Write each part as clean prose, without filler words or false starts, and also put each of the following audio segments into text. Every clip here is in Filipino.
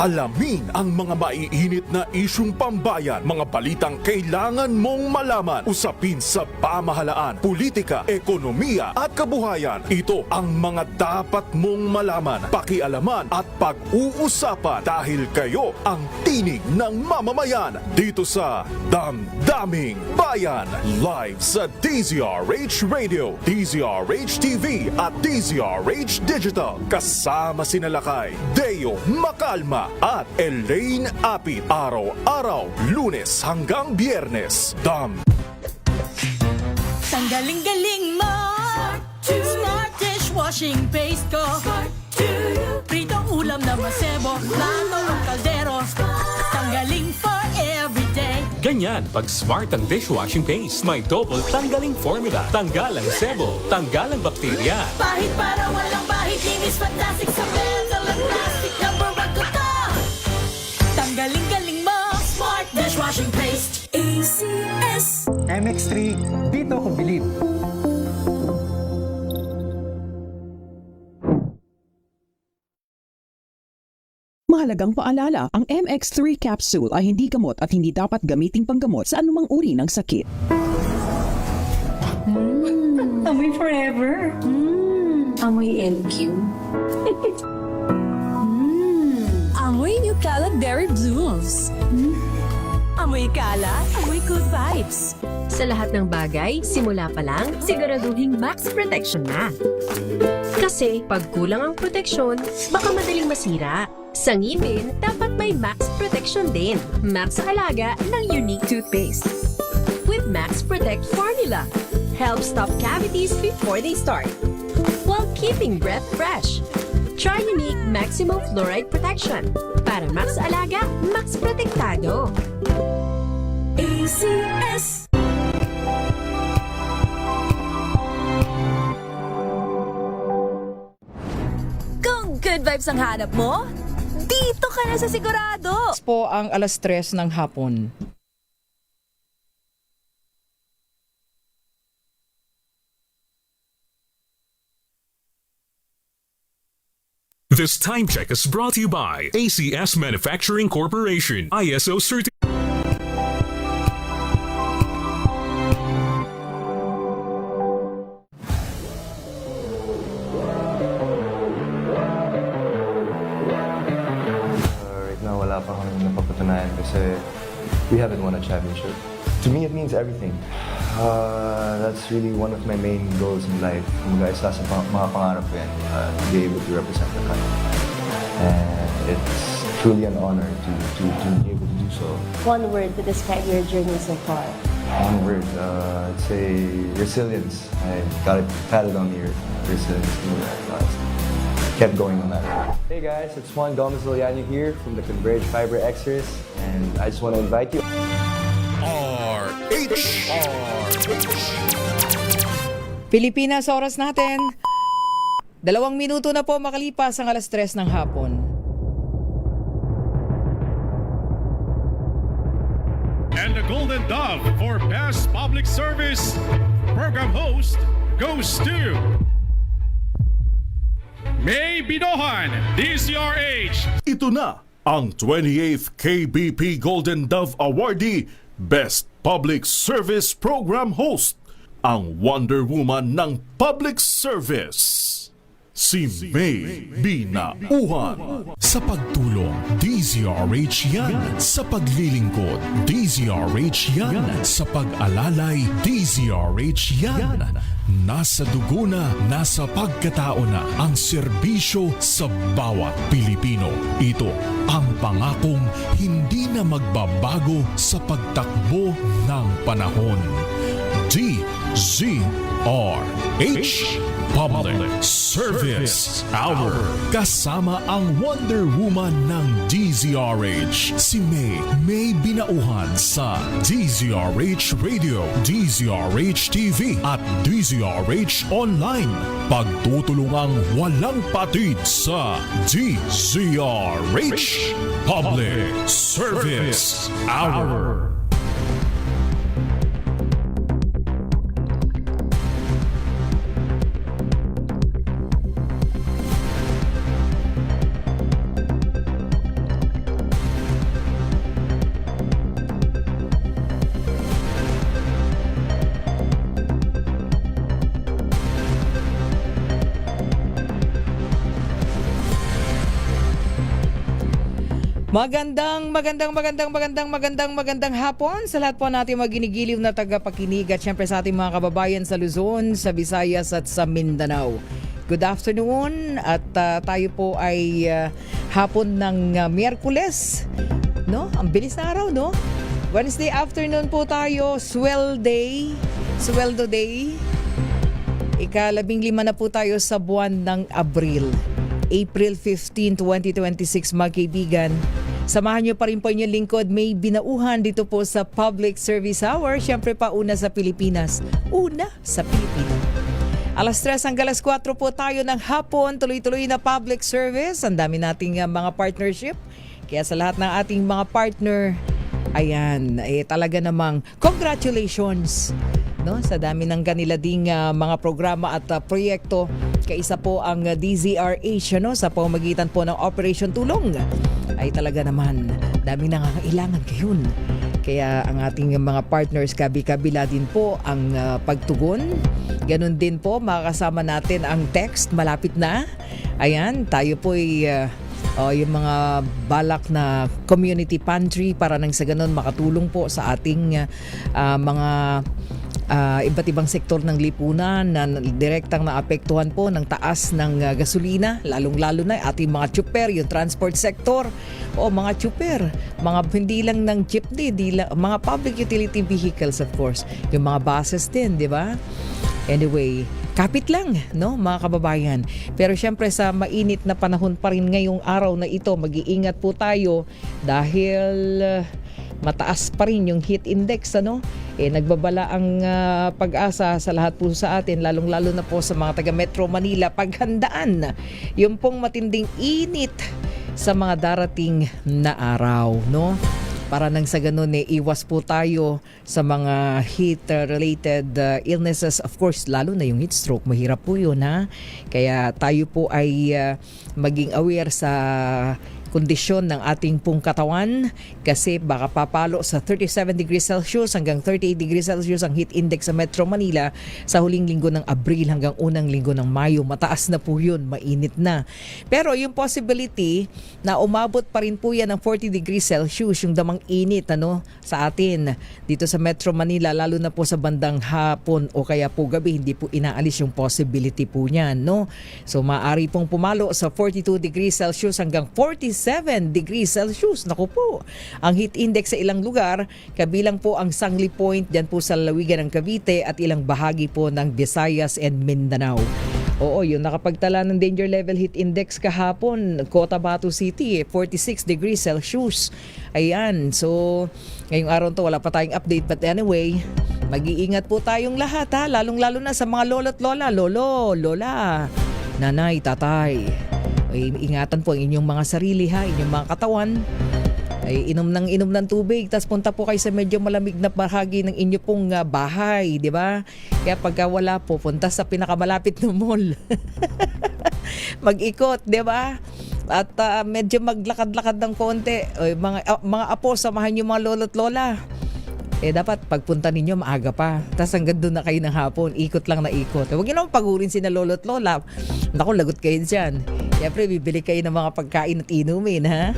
Alamin ang mga maiinit na isyung pambayan, mga balitang kailangan mong malaman, usapin sa pamahalaan, politika, ekonomiya at kabuhayan. Ito ang mga dapat mong malaman, pakialaman at pag-uusapan dahil kayo ang tinig ng mamamayan dito sa Damdaming Bayan. Live sa DZRH Radio, DZRH TV at DZRH Digital. Kasama sina Lakay, Deo Macalma at Elaine Apit. Araw-araw, Lunes hanggang Biyernes. Tanggaling-galing mo Smart dishwashing paste ko Pritong ulam na masebo Plato ng kaldero Tanggaling for everyday. Ganyan pag smart ang dishwashing paste. May double tanggaling formula. Tanggal ang sebo, tanggal ang bakterya. Pahit para walang bahid. Linis fantastic sa metal at plastic. Number one ko to. Tanggaling-galing mo Smart dishwashing paste. ACS. MX3, dito ko bilib. Mahalagang paalala, ang MX3 capsule ay hindi gamot at hindi dapat gamiting panggamot sa anumang uri ng sakit. Amoy forever. Amoy LQ. Amoy New Kalat Berry Blooms. Amoy kalat, amoy good vibes. Sa lahat ng bagay, simula pa lang, siguraduhing max protection na. Kasi pag kulang ang proteksyon, baka madaling masira. Sa ngipin, dapat may max protection din. Max sa halaga ng unique toothpaste. With Max Protect formula, help stop cavities before they start, while keeping breath fresh. Try unique maximum fluoride protection para max alaga, max protektado. ACS. Kung good vibes ang hanap mo, dito ka na sa sigurado. Po ang 3:00 ng hapon. This time check is brought to you by ACS Manufacturing Corporation. ISO certified. Right now, wala pa kami napapatunayan kasi we haven't won a championship. To me, it means everything. That's really one of my main goals in life. Kumbaga, isa sa mga pangarap ko yan, to be able to represent the country. And it's truly an honor to be able to do so. One word to describe your journey so far. One word, I'd say resilience. I got it patted on the earth. Resilience. Kept going on that. Hey guys, it's Juan Gomez Liliano here from the Converge Fiber Extras, and I just want to invite you. Pilipinas, oras natin. 2 minuto na po makalipas ang 3:00 ng hapon. And the Golden Dove for Best Public Service Program Host goes to May Binohan, DZRH. Ito na ang 28th KBP Golden Dove Awardee, Best Public Service Program Host, ang Wonder Woman ng Public Service, si May Binauhan. Sa pagtulong, DZRH yan. Sa paglilingkod, DZRH yan. Sa pag-alalay, DZRH yan. Nasa dugo na, nasa pagkatao na ang serbisyo sa bawat Pilipino. Ito ang pangakong hindi na magbabago sa pagtakbo ng panahon. DZRH Public Service Hour. Kasama ang Wonder Woman ng DZRH, si May Binauhan sa DZRH Radio, DZRH TV at DZRH Online. Pagtutulungang walang patid sa DZRH Public Service Hour. Magandang hapon sa lahat po natin maginigiliw na tagapakinig at syempre sa ating mga kababayan sa Luzon, sa Visayas at sa Mindanao. Good afternoon at tayo po ay hapon ng Miyerkules. No? Ang bilis na araw, no? Wednesday afternoon po tayo, Sweldo Day. Ika-15 na po tayo sa buwan ng Abril. April 15, 2026, mga kaibigan. Samahan niyo pa rin po inyong lingkod. May binauhan dito po sa Public Service Hour. Siyempre pa una sa Pilipinas. Una sa Pilipinas. Alas 3 hanggang alas 4 po tayo ng hapon. Tuloy-tuloy na public service. Ang dami nating mga partnership. Kaya sa lahat ng ating mga partner, ayan, talaga namang congratulations. No, sa dami ng kanila ding mga programa at proyekto. Kaisa po ang DZRH sa pamamagitan po ng Operation Tulong. Ay talaga naman, daming nangangailangan ngayon. Kaya ang ating mga partners kabi-kabila din po ang pagtugon. Ganon din po, makakasama natin ang text, malapit na. Ayan, tayo po ay yung mga balak na community pantry para nang sa ganon makatulong po sa ating mga iba't ibang sektor ng lipunan na direktang naapektuhan po ng taas ng gasolina, lalong-lalo na ating mga tsuper, yung transport sector o mga tsuper, mga hindi lang ng jeepney, mga public utility vehicles of course, yung mga buses din, di ba? Anyway, kapit lang, no, mga kababayan. Pero syempre sa mainit na panahon pa rin ngayong araw na ito, mag-iingat po tayo dahil mataas pa rin yung heat index, ano? Nagbabala ang pag-asa sa lahat po sa atin, lalong-lalo na po sa mga taga Metro Manila, paghandaan yung pong matinding init sa mga darating na araw, no? Para nang sa ganun iwas po tayo sa mga heat-related illnesses. Of course, lalo na yung heat stroke. Mahirap po yun, ha? Kaya tayo po ay maging aware sa kondisyon ng ating pong katawan kasi baka papalo sa 37 degrees Celsius hanggang 38 degrees Celsius ang heat index sa Metro Manila sa huling linggo ng Abril hanggang unang linggo ng Mayo. Mataas na po yun, mainit na. Pero yung possibility na umabot pa rin po yan ng 40 degrees Celsius, yung damang init sa atin dito sa Metro Manila, lalo na po sa bandang hapon o kaya po gabi, hindi po inaalis yung possibility po niyan, no? So maaari pong pumalo sa 42 degrees Celsius hanggang 47 degrees Celsius. Naku po, ang heat index sa ilang lugar, kabilang po ang Sangli Point dyan po sa lalawigan ng Cavite at ilang bahagi po ng Visayas and Mindanao. Oo, yung nakapagtala ng danger level heat index kahapon, Cotabato City, 46 degrees Celsius. Ayan, so ngayong araw to wala pa tayong update, but anyway, mag-iingat po tayong lahat, ha, lalong-lalo na sa mga lolo't lola, lola, nanay, tatay. Ay, ingatan po ang inyong mga sarili, ha, inyong mga katawan. Ay, inom ng tubig, tapos punta po kayo sa medyo malamig na bahagi ng inyo pong bahay, di ba? Kaya pagka wala po, punta sa pinakamalapit na mall. Mag-ikot, di ba? At medyo maglakad-lakad ng konti. Ay, mga apo, samahan niyo mga lolo't lola. Dapat pagpunta ninyo maaga pa. Tapos hanggang doon na kayo ng hapon, ikot lang na ikot. Huwag nyo naman pagurin si na lolo't lola. Naku, lagot kayo dyan. Siyempre, bibili kayo ng mga pagkain at inumin, ha?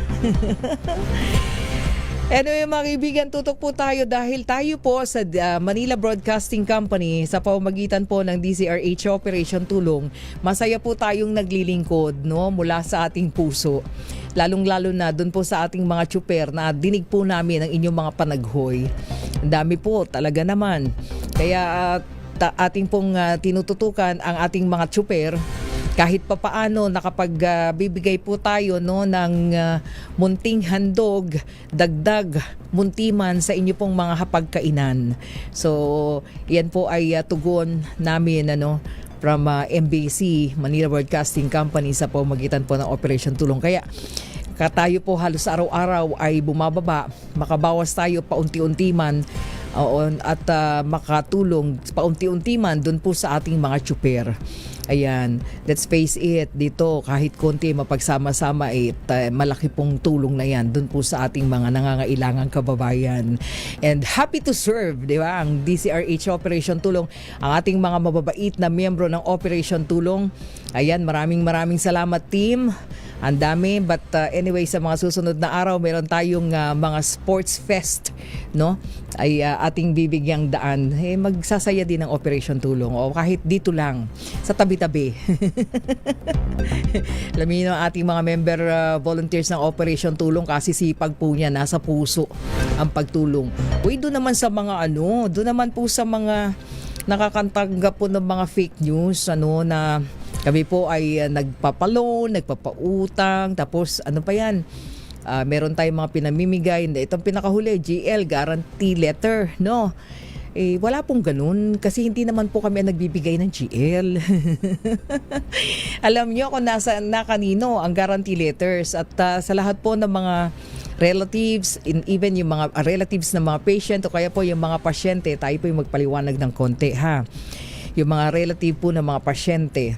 Anyway, mga kaibigan, tutok po tayo dahil tayo po sa Manila Broadcasting Company sa pamamagitan po ng DZRH Operation Tulong. Masaya po tayong naglilingkod, no, mula sa ating puso. Lalong-lalo na doon po sa ating mga tsuper na dinig po namin ang inyong mga panaghoy. Ang dami po, talaga naman. Kaya ating pong tinututukan ang ating mga tsuper. Kahit papaano nakapagbibigay po tayo ng munting handog, dagdag, muntiman sa inyo pong mga hapagkainan. So, yan po ay tugon namin from MBC, Manila Broadcasting Company sa pamamagitan po ng Operation Tulong. Kaya tayo po halos araw-araw ay bumababa, makabawas tayo paunti-unti man at makatulong paunti-unti man doon po sa ating mga tsuper. Ayan, let's face it, dito kahit konti mapagsama-sama malaki pong tulong na yan dun po sa ating mga nangangailangang kababayan. And happy to serve, di ba? Ang DZRH Operation Tulong, ang ating mga mababait na miyembro ng Operation Tulong. Ayan, maraming salamat team. Ang dami, but anyway, sa mga susunod na araw, meron tayong mga sports fest, no? Ay ating bibigyang daan. Magsasaya din ng Operation Tulong o kahit dito lang sa tabi-tabi. Alam niyo ang ating mga member volunteers ng Operation Tulong kasi sipag po niya, nasa puso ang pagtulong. Uy, doon naman sa mga doon naman po sa mga nakakantanggap po ng mga fake news, na kami po ay nagpapaloan, nagpapautang, tapos ano pa yan? Meron tayong mga pinamimigay. Itong pinakahuli, GL, guarantee letter, no? Wala pong ganun kasi hindi naman po kami nagbibigay ng GL. Alam nyo kung na kanino ang guarantee letters at sa lahat po ng mga relatives, even yung mga relatives ng mga patient o kaya po yung mga pasyente, tayo po yung magpaliwanag ng konti, ha? Yung mga relative po ng mga pasyente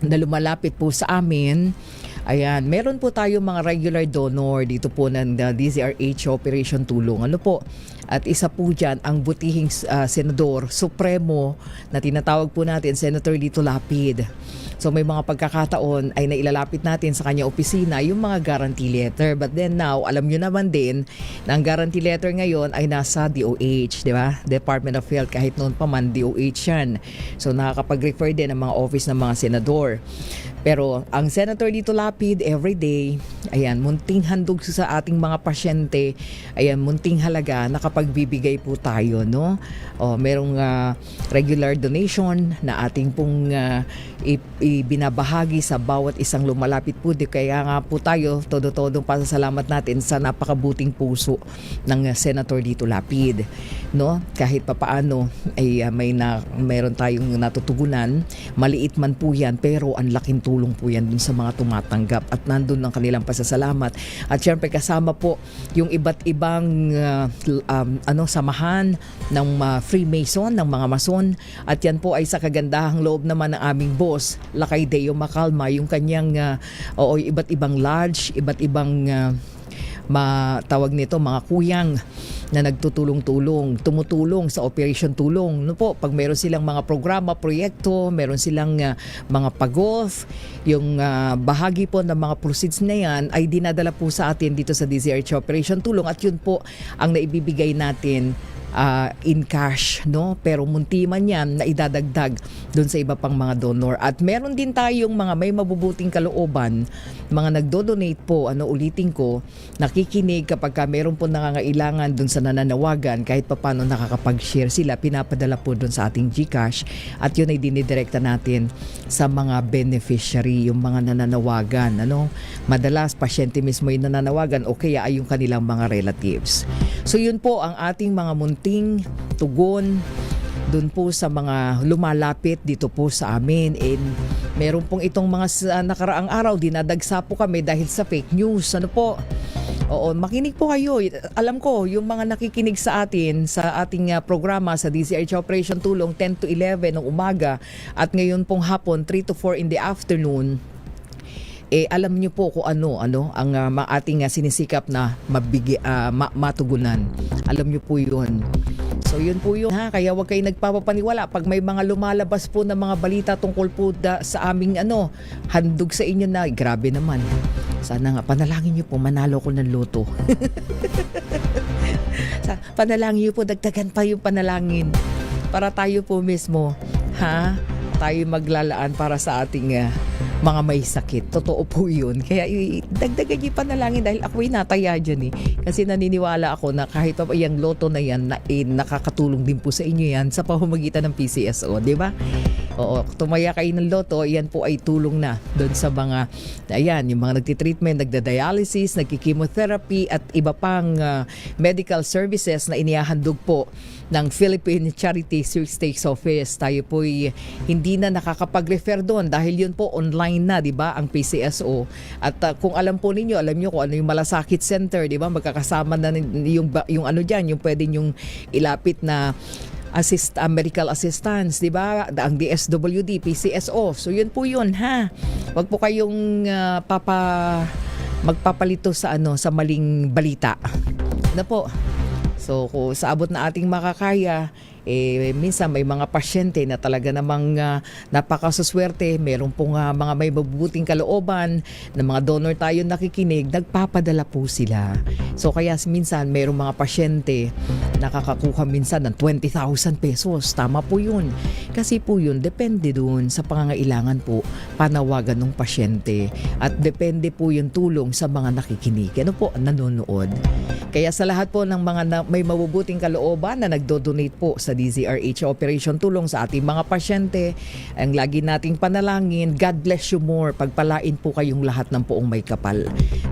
na lumalapit po sa amin, ayan, meron po tayo mga regular donor dito po ng DZRH Operation Tulong. Ano po? At isa po dyan ang butihing senador supremo na tinatawag po natin, Senator Lito Lapid. So may mga pagkakataon ay nailalapit natin sa kanya opisina yung mga guarantee letter. But then now, alam nyo naman din na ang guarantee letter ngayon ay nasa DOH, di ba? Department of Health, kahit noon pa man DOH yan. So nakakapag-refer din ang mga office ng mga senador. Pero ang Senator Lito Lapid everyday, ayan, munting handog sa ating mga pasyente, ayan, munting halaga, nakapagbibigay po tayo, no? O, merong regular donation na ating pong ibinabahagi sa bawat isang lumalapit po. Kaya nga po tayo, todo-todong pasasalamat natin sa napakabuting puso ng Senator Lito Lapid, no? Kahit papaano ay mayroon tayong natutugunan, maliit man po yan, pero ang laking tulong po yan dun sa mga tumatanggap at nandun ang kanilang pasasalamat. At syempre kasama po yung iba't ibang samahan ng Freemason, ng mga Mason, at yan po ay sa kagandahang loob naman ng aming boss, Lakay Deo Macalma, yung kanyang iba't ibang lodge, iba't ibang tawag nito mga kuyang na nagtutulong-tulong, tumutulong sa Operation Tulong. No po, pag meron silang mga programa, proyekto, meron silang mga pag-off, yung bahagi po ng mga proceeds na yan ay dinadala po sa atin dito sa DZRH Operation Tulong at yun po ang naibibigay natin in cash, no? Pero munti man yan na idadagdag doon sa iba pang mga donor. At meron din tayong mga may mabubuting kalooban, mga nagdo-donate po, ulitin ko, nakikinig kapag meron po nangangailangan doon sa nananawagan, kahit paano nakakapag-share sila, pinapadala po doon sa ating GCash at yun ay dinidirekta natin sa mga beneficiary, yung mga nananawagan, Madalas, pasyente mismo yung nananawagan o kaya ay yung kanilang mga relatives. So yun po ang ating mga munting tugon dun po sa mga lumalapit dito po sa amin. And meron pong itong mga nakaraang araw, dinadagsa po kami dahil sa fake news. Ano po? Oo, makinig po kayo. Alam ko, yung mga nakikinig sa atin, sa ating programa sa DZRH Operation Tulong, 10 to 11 ng umaga at ngayon pong hapon, 3 to 4 in the afternoon, alam niyo po kung ano ang ating sinisikap na matugunan. Alam niyo po yun. So yun po yun, ha. Kaya wag kayo nagpapapaniwala pag may mga lumalabas po na mga balita tungkol po sa aming handog sa inyo na grabe naman. Sana nga panalangin niyo po manalo ko ng loto. Panalangin niyo po, dagdagan pa yung panalangin para tayo po mismo, ha, tayo maglalaan para sa ating mga may sakit. Totoo po yun. Kaya dagdagan niyo panalangin dahil ako'y nataya dyan Kasi naniniwala ako na kahit pa yung loto na yan, nakakatulong din po sa inyo yan sa pamamagitan ng PCSO, di ba? Oo, tumaya kayo ng loto, yan po ay tulong na doon sa mga, yung mga nagtitreatment, nagda-dialysis, nagki-chemotherapy at iba pang medical services na inihahandog po ng Philippine Charity Sweepstakes Office. Tayo po hindi na nakakapag-refer doon dahil yun po online na, di ba, ang PCSO. At kung alam po ninyo, alam nyo kung ano yung Malasakit Center, di ba, magkakasama na yung dyan, yung pwede yung ilapit na medical assistance, di ba? Ang DSWD, PCSO. So yun po yun, ha. Wag po kayong magpapalito sa sa maling balita. Ano po? So kung sa abot na ating makakaya, minsan may mga pasyente na talaga namang napakasuswerte, meron pong mga may mabubuting kalooban na mga donor tayo nakikinig, nagpapadala po sila. So kaya minsan mayroong mga pasyente nakakakuha minsan ng 20,000 pesos. Tama po yun. Kasi po yun, depende dun sa pangangailangan po, panawagan ng pasyente. At depende po yung tulong sa mga nakikinig. Ano po, nanonood. Kaya sa lahat po ng mga may mabubuting kalooban na nagdo-donate po sa DZRH Operation Tulong sa ating mga pasyente, ang lagi nating panalangin, God bless you more. Pagpalain po kayong lahat ng poong may kapal.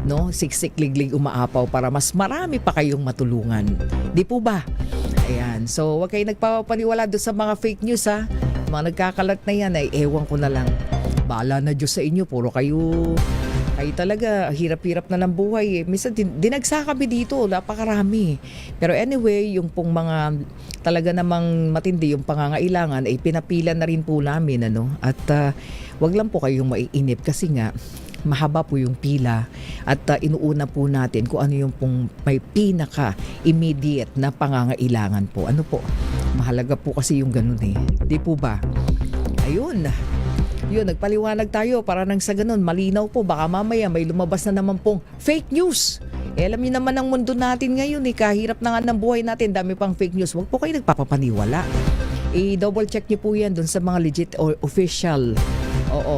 No? Siksik liglig umaapaw para mas marami pa kayong matulungan. Di po ba? Ayan. So, wag kayo nagpapaniwala doon sa mga fake news ha. Mga nagkakalat na yan ay ewan ko na lang. Bahala na Diyos sa inyo. Puro kayo talaga, hirap-hirap na ng buhay. Minsan, dinagsa kami dito, napakarami. Pero anyway, yung pong mga talaga namang matindi, yung pangangailangan, ay pinapilan na rin po namin. Ano? At wag lang po kayong maiinip kasi nga, mahaba po yung pila at inuuna po natin kung ano yung pong may pinaka-immediate na pangangailangan po. Ano po? Mahalaga po kasi yung ganun eh. Di po ba? Ayun. Yun, nagpaliwanag tayo para nang sa ganun, malinaw po, baka mamaya may lumabas na naman pong fake news. Alam niyo naman ang mundo natin ngayon kahirap na nga ng buhay natin, dami pang fake news. Huwag po kayo nagpapapaniwala. I-double check niyo po yan dun sa mga legit or official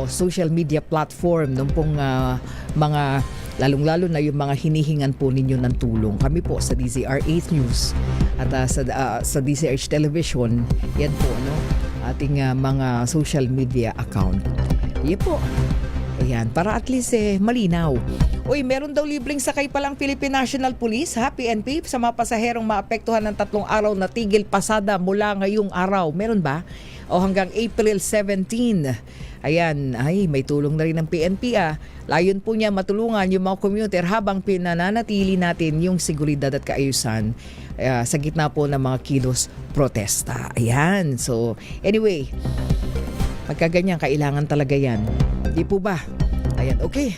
social media platform nung pong mga lalong-lalo na yung mga hinihingan po ninyo ng tulong. Kami po sa DZRH News at sa DZRH Television, yan po, ating mga social media account. Yan po. Ayan, para at least malinaw. Uy, meron daw libreng sakay palang Philippine National Police, PNP, sa mga pasaherong maapektuhan ng 3 araw na tigil pasada mula ngayong araw. Meron ba? O hanggang April 17. Ayan, ay may tulong na rin ng PNP. Layon po niya matulungan yung mga commuter habang pinananatili natin yung seguridad at kaayusan sa gitna po ng mga kilos protesta. Ayan, so anyway, pagkaganyan, kailangan talaga yan. Di po ba? Ayan, okay.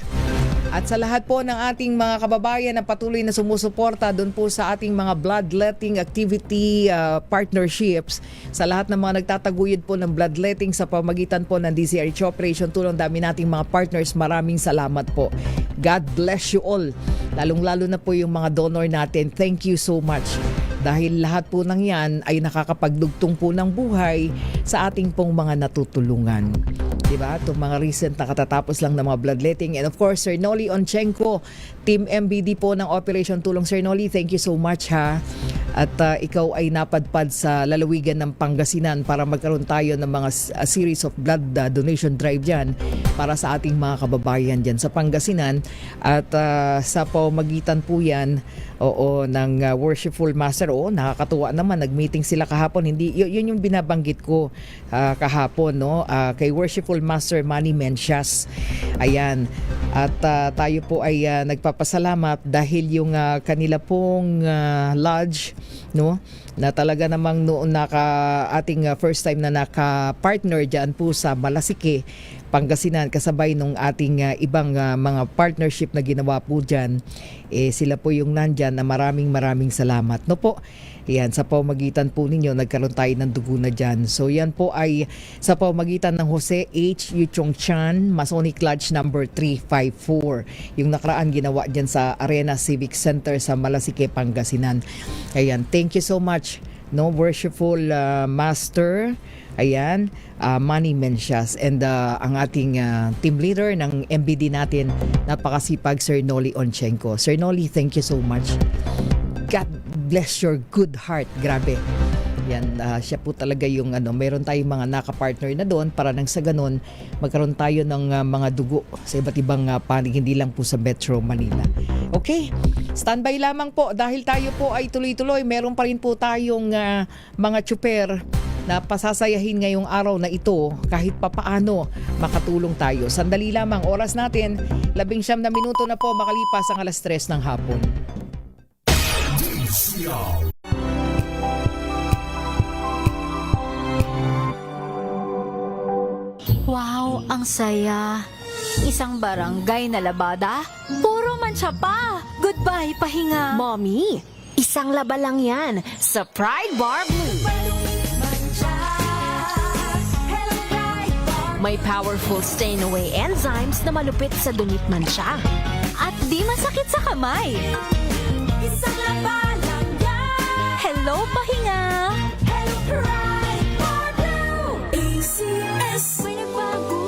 At sa lahat po ng ating mga kababayan na patuloy na sumusuporta doon po sa ating mga bloodletting activity partnerships, sa lahat ng mga nagtataguyod po ng bloodletting sa pamagitan po ng DZRH Operation Tulong, dami nating mga partners, maraming salamat po. God bless you all. Lalong-lalo na po yung mga donor natin. Thank you so much. Dahil lahat po ng yan ay nakakapagdugtong po ng buhay sa ating pong mga natutulungan. Diba? Itong mga recent na katatapos lang ng mga bloodletting. And of course, Sir Noli Onchenko, Team MBD po ng Operation Tulong. Sir Noli, thank you so much ha. At ikaw ay napadpad sa lalawigan ng Pangasinan para magkaroon tayo ng mga series of blood donation drive dyan para sa ating mga kababayan dyan sa Pangasinan. At sa pamagitan po yan ng Worshipful Master. Nakakatuwa naman, nag-meeting sila kahapon. Hindi, yun yung binabanggit ko kahapon, kay Worshipful Master Manny Mencias. Ayan. At tayo po ay nagpapasalamat dahil yung kanila pong lodge, na talaga namang noon ating first time na naka-partner dyan po sa Malasike, Pangasinan, kasabay nung ating ibang mga partnership na ginawa po dyan, sila po yung nandyan, na maraming salamat. No po, yan, sa pamagitan po ninyo, nagkaroon tayo ng dugo na dyan. So yan po ay sa pamagitan ng Jose H. Yuchong Chan, Masonic Lodge number 354. Yung nakaraan ginawa dyan sa Arena Civic Center sa Malasike, Pangasinan. Ayan, thank you so much, Worshipful Master. Ayan, Manny Mencias, and ang ating team leader ng MBD natin, napakasipag, Sir Noli Onchenko. Sir Noli, thank you so much. God bless your good heart. Grabe. Yan, siya po talaga yung meron tayong mga naka-partner na doon para nang sa ganun magkaroon tayo ng mga dugo sa iba't ibang panig, hindi lang po sa Metro Manila. Okay, standby lamang po dahil tayo po ay tuloy-tuloy. Meron pa rin po tayong mga tsuper na pasasayahin ngayong araw na ito kahit papaano makatulong tayo. Sandali lamang, oras natin 19 na minuto na po makalipas ang 3:00 ng hapon. Wow, ang saya. Isang barangay na labada, puro mancha pa. Goodbye, pahinga. Mommy, isang laba lang yan sa Pride Bar Blue. May powerful stain-away enzymes na malupit sa dunit mancha. At di masakit sa kamay. Isang labalang yan! Hello, pahinga! Hello, pride, ACS! May nagbago!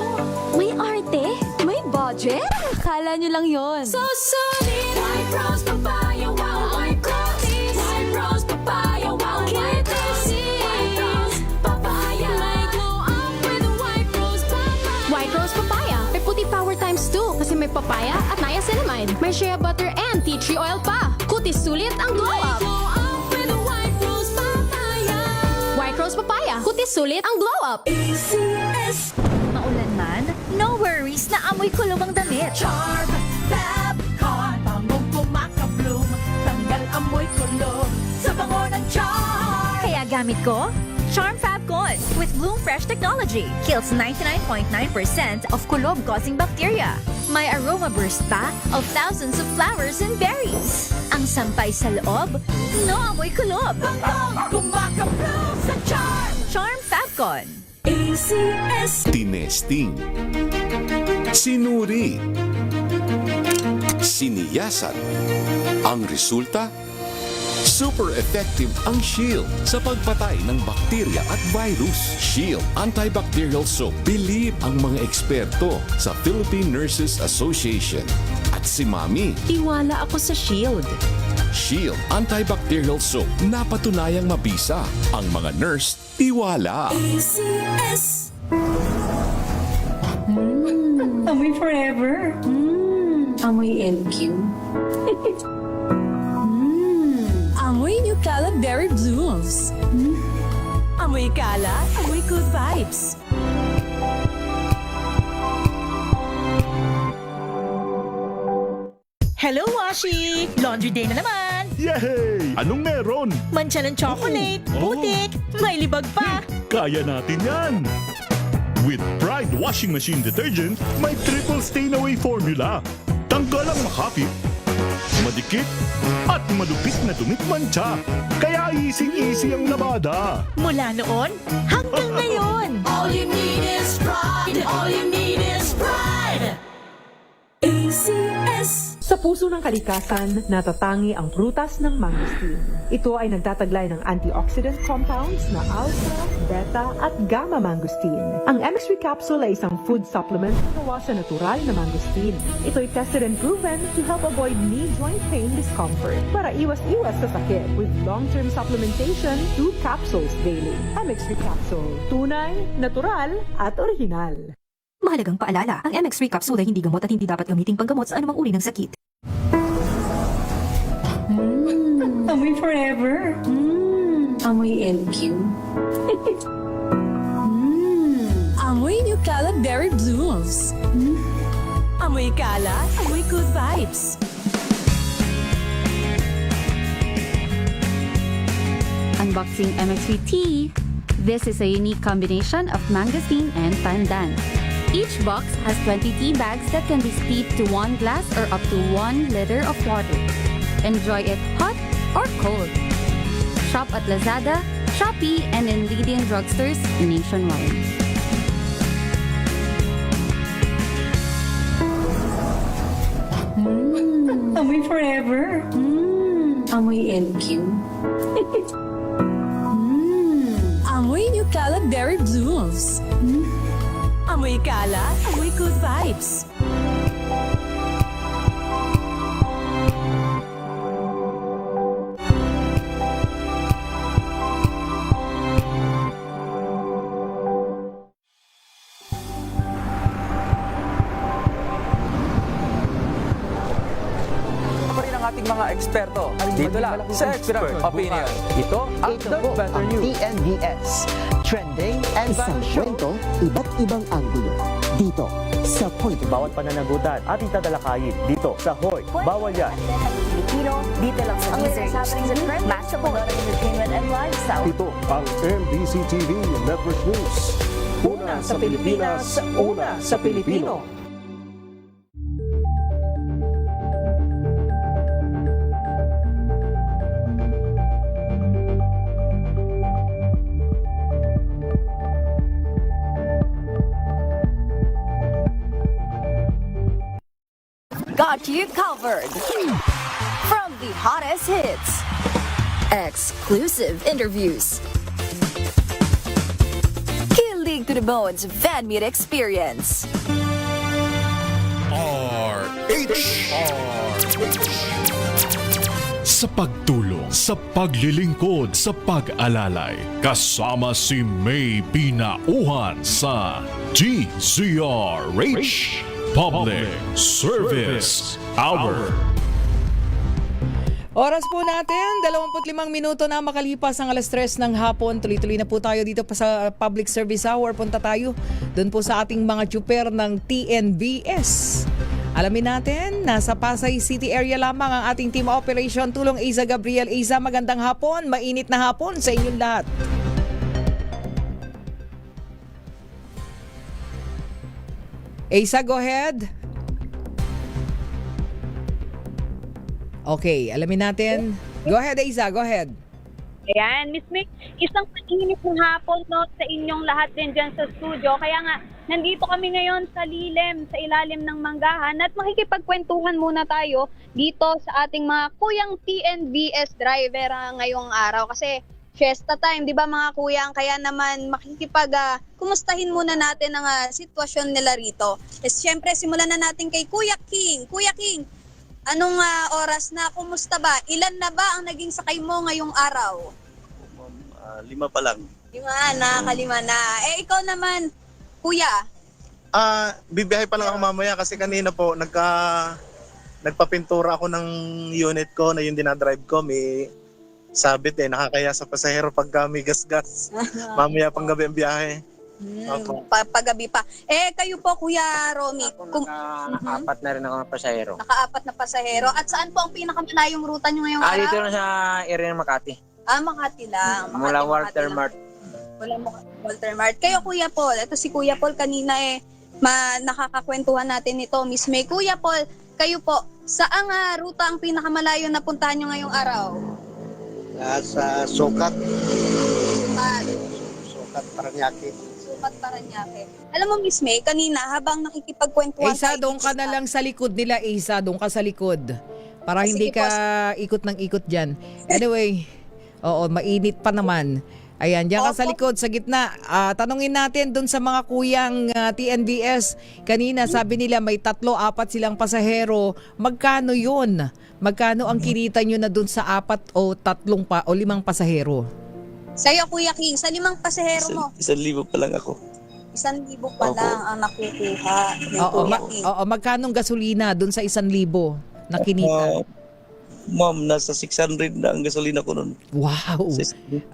May arte? May budget? Akala nyo lang yon. So solid! White Rose Papaya, wow! White Rose! White Rose Papaya, wow! White Rose! White Rose Papaya! May glow up with a White Rose Papaya! White Rose Papaya. May puti power times 2 kasi may papaya at niacinamide. May shea butter and tea tree oil pa. Kutis sulit ang glow up. Glow up with a White Rose Papaya! White Rose Papaya. Kutis sulit ang glow up. ACS! Maulan man, no worries na amoy kulong ang damit. Charm Fab Con Bangong kumakabloom Tanggal amoy kulog Sa bango ng charm Kaya gamit ko, Charm Fab Con with Bloom Fresh technology. Kills 99.9% of kulob-causing bacteria. May aroma burst pa of thousands of flowers and berries. Ang sampay sa loob, no amoy kulob. Bangong kumakabloom Sa charm Charm Fab Con. ACS Tinesting, sinuri, siniyasan. Ang resulta? Super effective ang Shield sa pagpatay ng bakterya at virus. Shield Antibacterial Soap. Believe ang mga eksperto sa Philippine Nurses Association. At si Mami. Tiwala ako sa Shield. Shield Antibacterial Soap. Napatunayang mabisa. Ang mga nurse, tiwala. ACS Amoy forever. Amoy LQ. Amoy New Calab Berry Blooms Amoy kala, amoy good vibes Hello, Washi! Laundry day na naman! Yay! Anong meron? Mancha ng chocolate, putik, may libag pa! Kaya natin yan! With Pride Washing Machine Detergent, may triple stain-away formula. Tanggal ang makapit, madikit, at malupit na dumit mancha. Kaya easy-easy ang labada. Mula noon hanggang ngayon! All you need is pride All you need is pride ACS Sa puso ng kalikasan, natatangi ang prutas ng mangosteen. Ito ay nagtataglay ng antioxidant compounds na alpha, beta at gamma mangosteen. Ang MX3 capsule ay isang food supplement na gawa sa natural na mangosteen. Ito ay tested and proven to help avoid knee joint pain discomfort para iwas-iwas sa sakit with long-term supplementation 2 capsules daily. MX3 capsule, tunay, natural at original. Mahalagang paalala, ang MX3 capsule ay hindi gamot at hindi dapat gamiting panggamot sa anumang uri ng sakit. Amoy forever. Amoy LQ. Amoy New Calab Berry Blooms Amoy kala, amoy good vibes Unboxing MX3 Tea. This is a unique combination of mangosteen and pandan. Each box has 20 tea bags that can be steeped to 1 glass or up to 1 liter of water. Enjoy it hot or cold. Shop at Lazada, Shopee, and in leading drugstores nationwide. Amoy forever. Amoy LQ. Amoy New Calab Berry Blooms Amoy kala, amoy good vibes ating mga eksperto. Dito lang sa Expert Opinion. Ito ang The Better News. TNVS. Trending and Isang kwento, iba't ibang anggulo. Dito sa Point. Bawat pananagutan ating tatalakayin dito sa Hoy. Bawal yan. Pilipino, dito lang sa Deezer. Match up entertainment and lifestyle. Ito ang MBC TV Network News. Una sa Pilipinas, una sa Pilipino. got you covered. From the hottest hits, exclusive interviews, kilig to the bones fan meet experience, Sa pagtulong, sa paglilingkod, sa pag-alalay, kasama si May Pinauhan sa DZRH Public Service Hour. Oras po natin, 25 minuto na makalipas ang alas 3 ng hapon. Tuloy-tuloy na po tayo dito pa sa Public Service Hour. Punta tayo doon po sa ating mga tsuper ng TNVS. Alamin natin, nasa Pasay City area lamang ang ating team operation. Tulong Aiza Gabriel. Aiza, magandang hapon. Mainit na hapon sa inyong lahat. Aiza, go ahead. Okay, alamin natin. Go ahead, Aiza. Go ahead. Ayan, Miss Mick, isang pag-init ng hapon no, sa inyong lahat din dyan sa studio. Kaya nga, nandito kami ngayon sa lilim, sa ilalim ng manggahan at makikipagkwentuhan muna tayo dito sa ating mga kuyang TNVS driver ngayong araw. Kasi fiesta time, di ba mga kuyang? Kaya naman kumustahin muna natin ang sitwasyon nila rito. Siyempre, simulan na natin kay Kuya King. Kuya King, anong oras na? Kumusta ba? Ilan na ba ang naging sakay mo ngayong araw? 5 pa lang. 5, nakakalima na. Ikaw naman, Kuya. Bibiyahe pa lang ako mamaya kasi kanina po nagpapintura ako ng unit ko na yung dinadrive ko. May sabit nakakaya sa pasahero pagka may gas-gas. Mamaya pang gabi ang biyahe. Paggabi pa. Kayo po, Kuya Romy. Naka-4 na rin ako ng pasahero. Naka-4 na pasahero. At saan po ang pinakamalayong ruta nyo ngayong araw? Dito na sa area ng Makati. Makati lang. Mula Walter Mart. Wala mo Walter Mart. Kayo, Kuya Paul. Ito si Kuya Paul kanina nakakakwentuhan natin nito. Miss May. Kuya Paul, kayo po, saang ruta ang pinakamalayo na puntahan nyo ngayong araw? Sa Sukat. Sukat, Paranaque. Sukat, Paranaque. Alam mo, Miss May, kanina habang nakikipagkwentuhan Aiza, doon ka na lang sa likod nila, Aiza. Doon ka sa likod. Para hindi ka ikot ng ikot dyan. Anyway, oo, mainit pa naman. Ayan, diyan ka sa likod, sa gitna. Tanungin natin dun sa mga kuyang TNVS. Kanina sabi nila may 3-4 silang pasahero. Magkano yun? Magkano ang kinita nyo na dun sa 4 o 3 o 5 pasahero? Sa'yo, Kuya King, sa 5 pasahero mo? 1,000 pa lang ako. 1,000 pa lang ang nakukuha. Oo, magkanong gasolina dun sa 1,000 na kinita? Ma'am, nasa 600 na ang gasolina ko nun. Wow.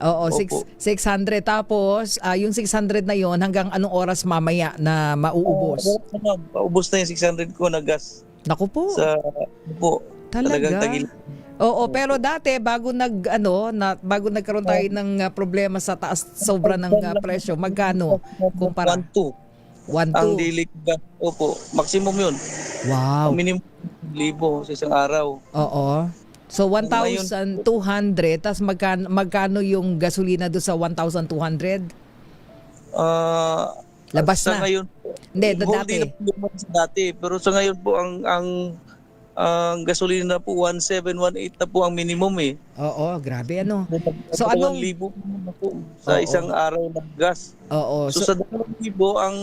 Oo, 600. Tapos, yung 600 na yon hanggang anong oras mamaya na mauubos? Paubos na yung 600 ko na gas. Naku po. Talagang tagil. Oo, pero dati bago nagkaroon tayo ng problema sa taas sobra ng presyo, magkano kumpara? 1,200. Ang dilig gas. Opo, maximum yun. Wow. Ang minimum 1,000 sa isang araw. Oo. So 1,200, tas magkano yung gasolina do sa 1,200? Labas sa na. Ngayon, dati. Pero sa ngayon po ang gasolina po 1,700, 1,800 na po ang minimum Oo, grabe ano. So 1,000 po sa isang araw ng gas. Oo. So sa 2,000 ang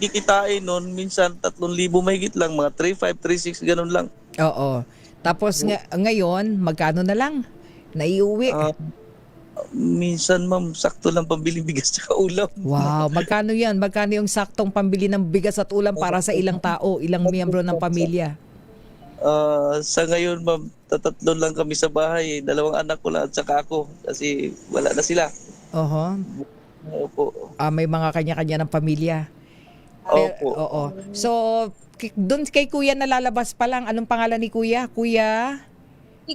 kikitain nun, minsan 3,000 mahigit lang, mga 3,500, 3,600 ganun lang. Oo. Tapos ngayon, magkano na lang? Naiuwi. Minsan, ma'am, sakto lang pambili bigas at ulam. Wow, magkano yan? Magkano yung saktong pambili ng bigas at ulam para sa ilang tao, ilang miyembro ng pamilya? Sa ngayon, ma'am, 3 lang kami sa bahay. 2 anak ko lang at saka ako kasi wala na sila. Opo. May mga kanya-kanya ng pamilya. Opo. Oo. So, doon kay Kuya nalalabas pa lang. Anong pangalan ni Kuya? Si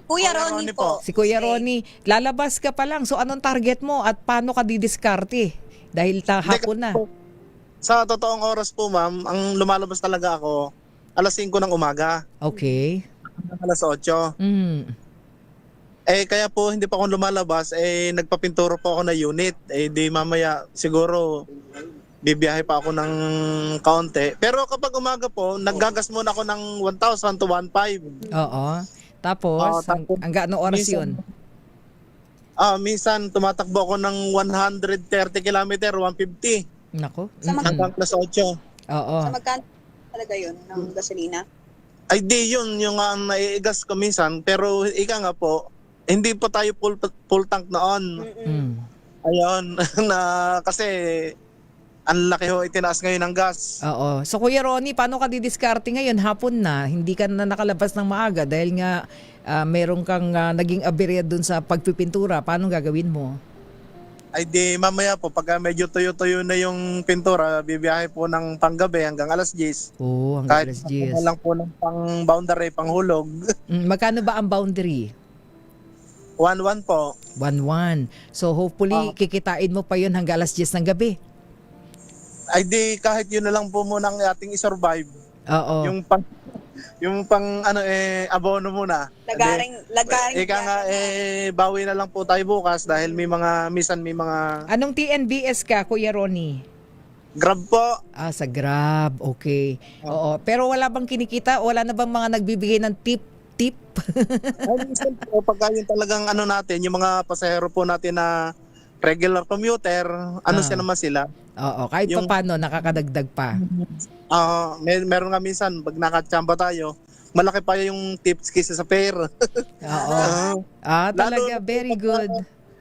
Kuya Ronnie po. Si Kuya Ronnie. Lalabas ka pa lang. So, anong target mo at paano ka didiskarte? Dahil hapon na. Sa totoong oras po, ma'am, ang lumalabas talaga ako, alas 5 ng umaga. Okay. Alas 8. Kaya po, hindi pa ako lumalabas. Nagpapinturo po ako na unit. Di mamaya, siguro, bibiyahe pa ako ng kaunti. Pero kapag umaga po, naggagas muna ako ng 1,000 to 1,500. Oo. Tapos, hanggang anong oras yun? Minsan tumatakbo ako ng 130 kilometer, 150. Nako. Hanggang plus 8. Oo. Sa magkano talaga yun ng gasolina? Ay di yun, yung naiigas ko minsan. Pero ika nga po, hindi pa tayo full tank noon. Ayun, na kasi ang laki ho itinaas ngayon ng gas. Oo. So Kuya Ronnie, paano ka didiskarte ngayon? Hapon na, hindi ka na nakalabas ng maaga dahil nga meron kang naging aberya dun sa pagpipintura. Paano gagawin mo? Ay di mamaya po, pag medyo tuyo-tuyo na yung pintura, bibiyahe po ng panggabi hanggang alas 10. Oo, hanggang alas 10. Kahit lang po ng pang-boundary, panghulog. Magkano ba ang boundary? 1-1 po. 1-1. So hopefully, kikitain mo pa yun hanggang alas 10 ng gabi. Ay di kahit yun na lang po muna ang ating i-survive. Oo. Yung pang abono muna. Lagaring ika nga bawi na lang po tayo bukas dahil may mga Anong TNBS ka, Kuya Ronnie? Grab po. Sa Grab. Okay. Oo. Pero wala bang kinikita? Wala na bang mga nagbibigay ng tip? Ay, minsan po, pagka yun talagang natin, yung mga pasahero po natin na regular commuter, siya naman sila. Oo, kahit pa paano, nakakadagdag pa. Meron nga minsan, pag nakatsamba tayo, malaki pa yung tips kaysa sa fare. Oo. Talaga, very good.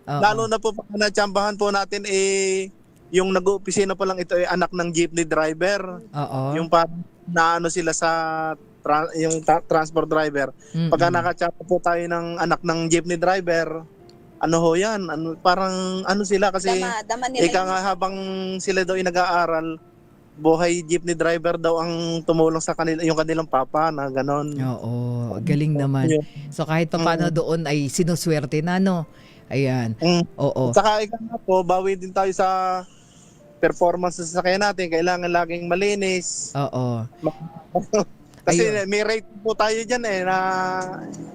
Lalo na po pag natsambahan po natin, yung nag-opisina po lang ito ay anak ng jeepney driver. Oo. Yung parang naano sila sa transport driver. Pagka nakatsamba po tayo ng anak ng jeepney driver, yan? Parang sila kasi Dama nila ika nga habang sila daw ay nag-aaral, buhay jeepney driver daw ang tumulong sa kanila, yung kanilang papa na ganon. Oo, galing naman. So kahit pa paano doon ay sinuswerte na, no? Ayan. Oo. Saka ika nga po, bawi din tayo sa performance sa sasakyan natin. Kailangan laging malinis. Oo. Kasi may rate po tayo dyan na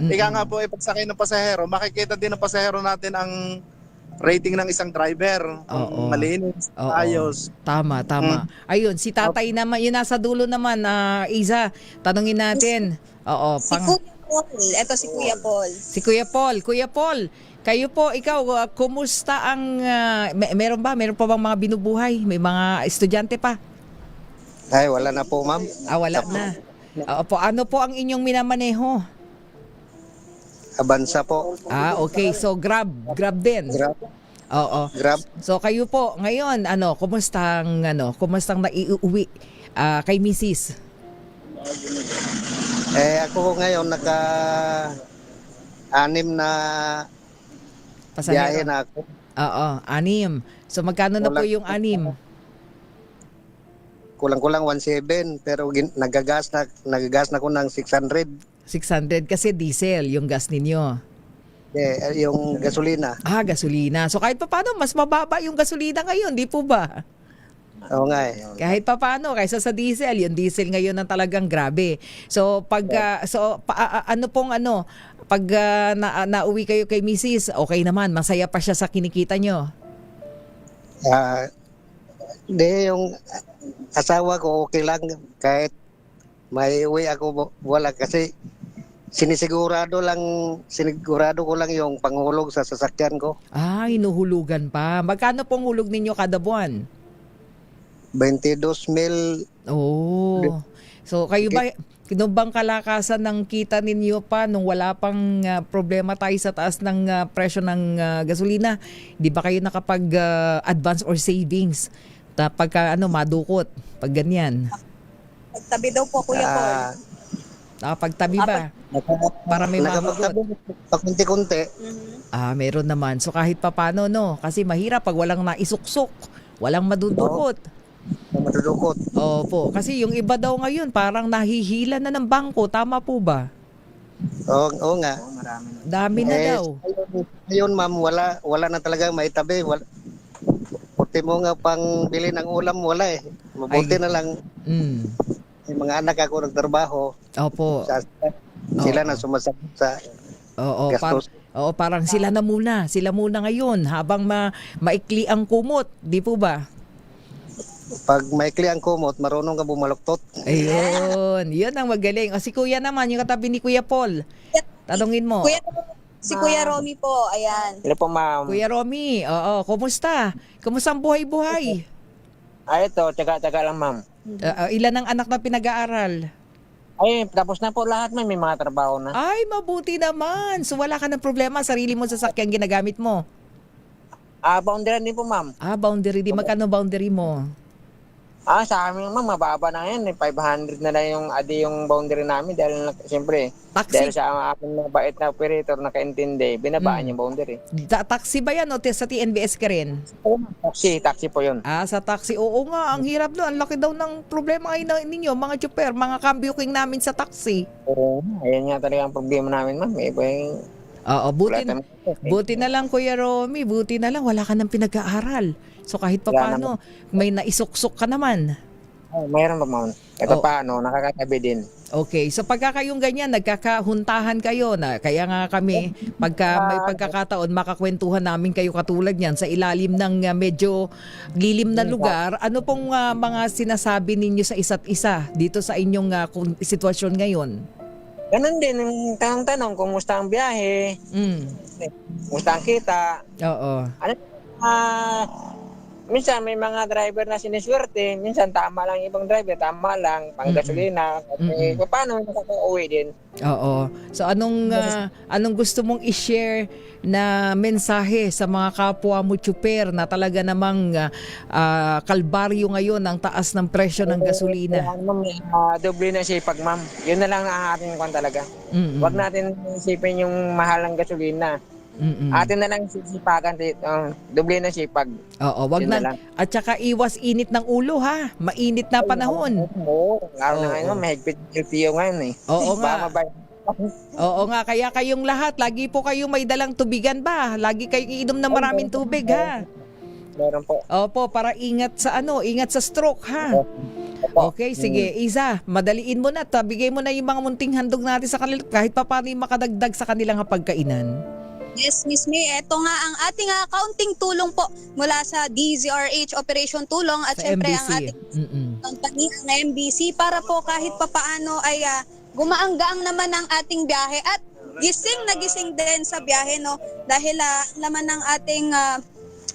ika nga po pagsakay ng pasahero, makikita din ng pasahero natin ang rating ng isang driver. Malinis, ayos. Tama. Ayun, si tatay naman, yun nasa dulo naman, Iza, tanungin natin. Oo. Kuya Paul. Ito si Kuya Paul. Si Kuya Paul. Kuya Paul, kayo po, ikaw, kumusta ang, meron pa bang mga binubuhay? May mga estudyante pa? Ay, wala na po, ma'am. Wala na. Opo, ano po ang inyong minamaneho? Avanza po. Okay. So, Grab din. Grab. Oo. Grab. So, kayo po, ngayon, kumustang naiuwi kay Mrs.? Ako ngayon, naka-6 na biyahe na ako. Oo, 6. So, magkano na po yung 6? Kulang-kulang 1,700 pero nagagas na ko ng 600. 600 kasi diesel yung gas ninyo. Yung gasolina. Gasolina. So kahit pa paano, mas mababa yung gasolina ngayon, di po ba? Oo nga Kahit pa paano, kaysa sa diesel, yung diesel ngayon ang talagang grabe. So pag pag nauwi kayo kay Mrs., okay naman, masaya pa siya sa kinikita nyo? Yung asawa ko okay lang kahit may uwi ako wala kasi sinisigurado ko lang yung panghulog sa sasakyan ko. Hinuhulugan pa. Magkano pong hulog ninyo kada buwan? 22,000. So kayo ba, bang kalakasan ng kita ninyo pa nung wala pang problema tayo sa taas ng presyo ng gasolina? Di ba kayo nakapag-advance or savings? Pagka madukot, pag ganyan. Pagtabi daw po, Kuya Paul. Pagtabi ba? Para may mahugot. Pakunti-kunti. Meron naman. So kahit pa paano, no? Kasi mahirap pag walang naisuksok, walang madudukot. Opo. Kasi yung iba daw ngayon, parang nahihila na ng bangko. Tama po ba? Oo nga. Dami na daw. Ngayon, ma'am, wala na talaga maitabi. Puti mo nga pang bili ng ulam, wala Mabuti na lang. Yung mga anak ako nagtrabaho. Opo. Sila na sumasagot sa gastos. Parang sila muna ngayon habang maikli ang kumot, di po ba? pag maikli ang kumot, marunong ka bumaluktot. Ayun, yun ang magaling. O si Kuya naman, yung katabi ni Kuya Paul. Tanungin mo. Si Kuya Romy po, ayan. Hello po, ma'am. Kuya Romy, oo, kumusta? Kumusta ang buhay-buhay? Ito, tsaga-tsaga lang, ma'am. Ilan ang anak na pinag-aaral? Ay, tapos na po lahat, ma'am. May mga trabaho na. Ay, mabuti naman. So wala ka ng problema, sarili mo sasakyan ginagamit mo? Boundary din po, ma'am. Boundary din. Magkano boundary mo? Sa amin, ma'am, mababa na yan. 500 na lang yung boundary namin dahil, siyempre, dahil sa aking mabait na operator nakaintindi, binabaan yung boundary. Taxi ba yan o sa TNBS ka rin? Taxi po yun. Sa taxi. Oo nga, ang hirap doon. Ang laki daw ng problema kayo ninyo, mga chopper, mga kambyuking namin sa taxi. Oo, ayan nga talaga ang problema namin, ma'am. Oo, buti na lang, Kuya Romy, buti na lang, wala ka ng pinag-aaral. So kahit pa paano, may naisuksok ka naman. Mayroon pa, ma'am. Ito paano, nakakatabi din. Okay, so pagka kayong ganyan, nagkakahuntahan kayo na, kaya nga kami, pagka may pagkakataon, makakwentuhan namin kayo katulad niyan sa ilalim ng medyo lilim na lugar. Ano pong mga sinasabi ninyo sa isa't isa dito sa inyong sitwasyon ngayon? Ganun din, yung tanong, kumusta ang biyahe? Kumusta ang kita? Oo. Minsan may mga driver na siniswerte, minsan tama lang ibang driver, tama lang, pang gasolina. Paano nakaka-uwi din? Oo. So anong gusto mong i-share na mensahe sa mga kapwa mo tsuper na talaga namang kalbaryo ngayon ang taas ng presyo ng gasolina? Doble na sipag, ma'am. Yun na lang ang ating kwan talaga. Huwag natin isipin yung mahal ng gasolina. Atin na lang sisipagan, doble na sipag. Oo, wag na. At saka iwas init ng ulo, ha? Mainit na panahon. Oo, lalo na ngayon, mahigpit LTO ngayon eh. Oo nga. Oo nga, kaya kayong lahat, lagi po kayong may dalang tubigan ba? Lagi kayong iinom ng maraming tubig, ha? Meron po. Opo, para ingat sa stroke, ha? Okay, sige. Isa, madaliin mo na. Bigay mo na yung mga munting handog natin sa kanila kahit pa paano yung makadagdag sa kanilang pagkainan. Yes, Miss May. Ito nga ang ating kaunting tulong po mula sa DZRH Operation Tulong at syempre ang ating company, ang MBC, para po kahit papaano ay gumaanggaang naman ang ating biyahe at gising na gising din sa biyahe, no? Dahil laman ng ating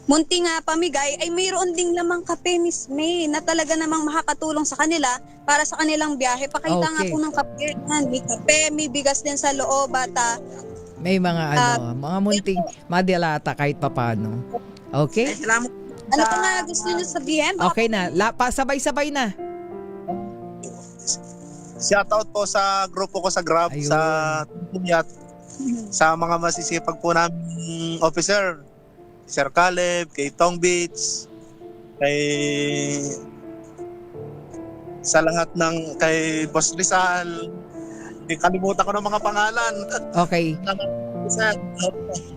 munting pamigay ay mayroon ding lamang kape, Miss May, na talaga namang makakatulong sa kanila para sa kanilang biyahe. Pakita nga po ng kape, may kape, may bigas din sa loob at may mga mga munting madilata kahit papano. Okay? Ano pa nga gusto niyo sabihin? Okay na. Sabay-sabay na. Shoutout po sa grupo ko sa Grab, sa Tunyat, sa mga masisipag po namin officer. Sir Caleb, kay Tong Beach, sa lahat ng kay Boss Rizal. Kalimutan ko ng mga pangalan. Okay.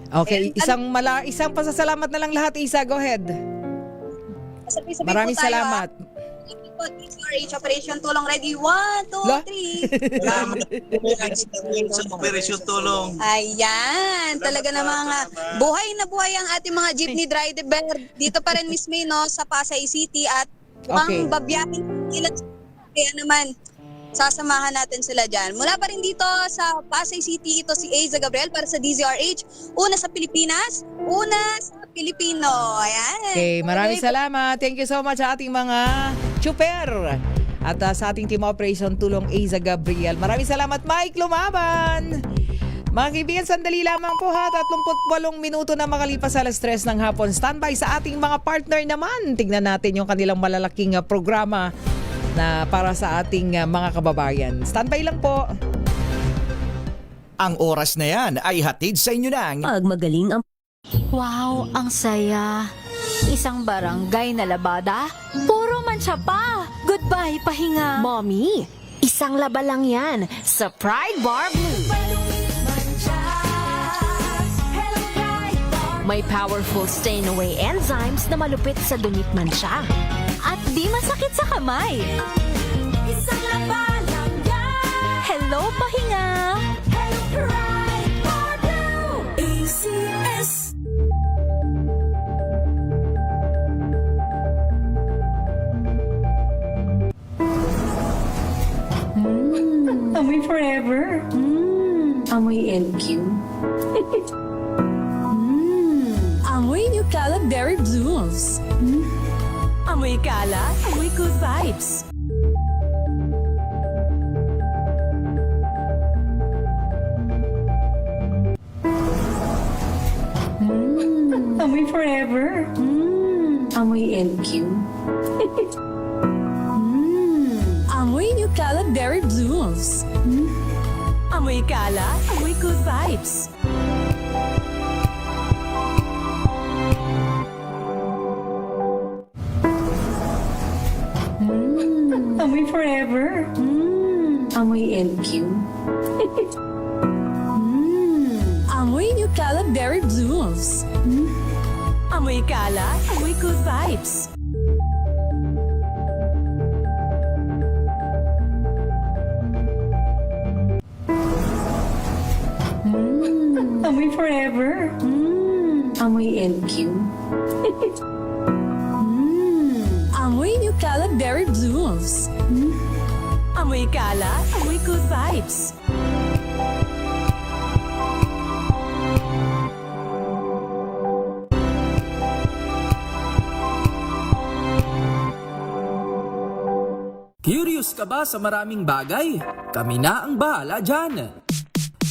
Okay, isang pasasalamat na lang lahat, Isa. Go ahead. Maraming salamat. DZRH Operation Tulong ready. 1, 2, 3. Operation Tulong. Ayan, talaga namang buhay na buhay ang ating mga jeepney driver. Dito pa rin, Miss May, no, sa Pasay City at mukhang babiyahin ilan. Kaya naman, sasamahan natin sila dyan. Mula pa rin dito sa Pasay City, ito si Aiza Gabriel para sa DZRH. Una sa Pilipinas, una sa Pilipino. Ayan. Okay, maraming salamat. Thank you so much sa ating mga chuper. At sa ating team operation, tulong Aiza Gabriel. Maraming salamat, Mike Lumaban. Mga kaibigan, sandali lamang po ha. 38 minuto na makalipas alas 3 ng hapon. Standby sa ating mga partner naman. Tingnan natin yung kanilang malalaking programa na para sa ating mga kababayan. Standby lang po. Ang oras na yan ay hatid sa inyo ng Magmagaling ang... Wow, ang saya. Isang barangay na labada, puro mancha pa. Goodbye, pahinga. Mommy, isang laba lang yan sa Pride Bar Blue. May powerful stain-away enzymes na malupit sa dunit mancha. At di masakit sa kamay. Isang laba lang yan. Hello, pahinga. Hello, Pride Bar Blue. ACS. Amoy forever. Amoy LQ. Amoy New Cala Berry Blooms. Amoy Cala, amoy good vibes. Amoy forever. Amoy LQ. Amoy New Cala Berry Blooms. Amoy Cala, amoy good vibes. Amoy forever. Amoy LQ. Amoy New Cala Berry Blooms. Amoy Cala, amoy good vibes. Amoy forever. Amoy LQ. Amoy New Cala Berry Blooms. Amoy Cala, amoy good vibes. Curious ka ba sa maraming bagay? Kami na ang bahala dyan.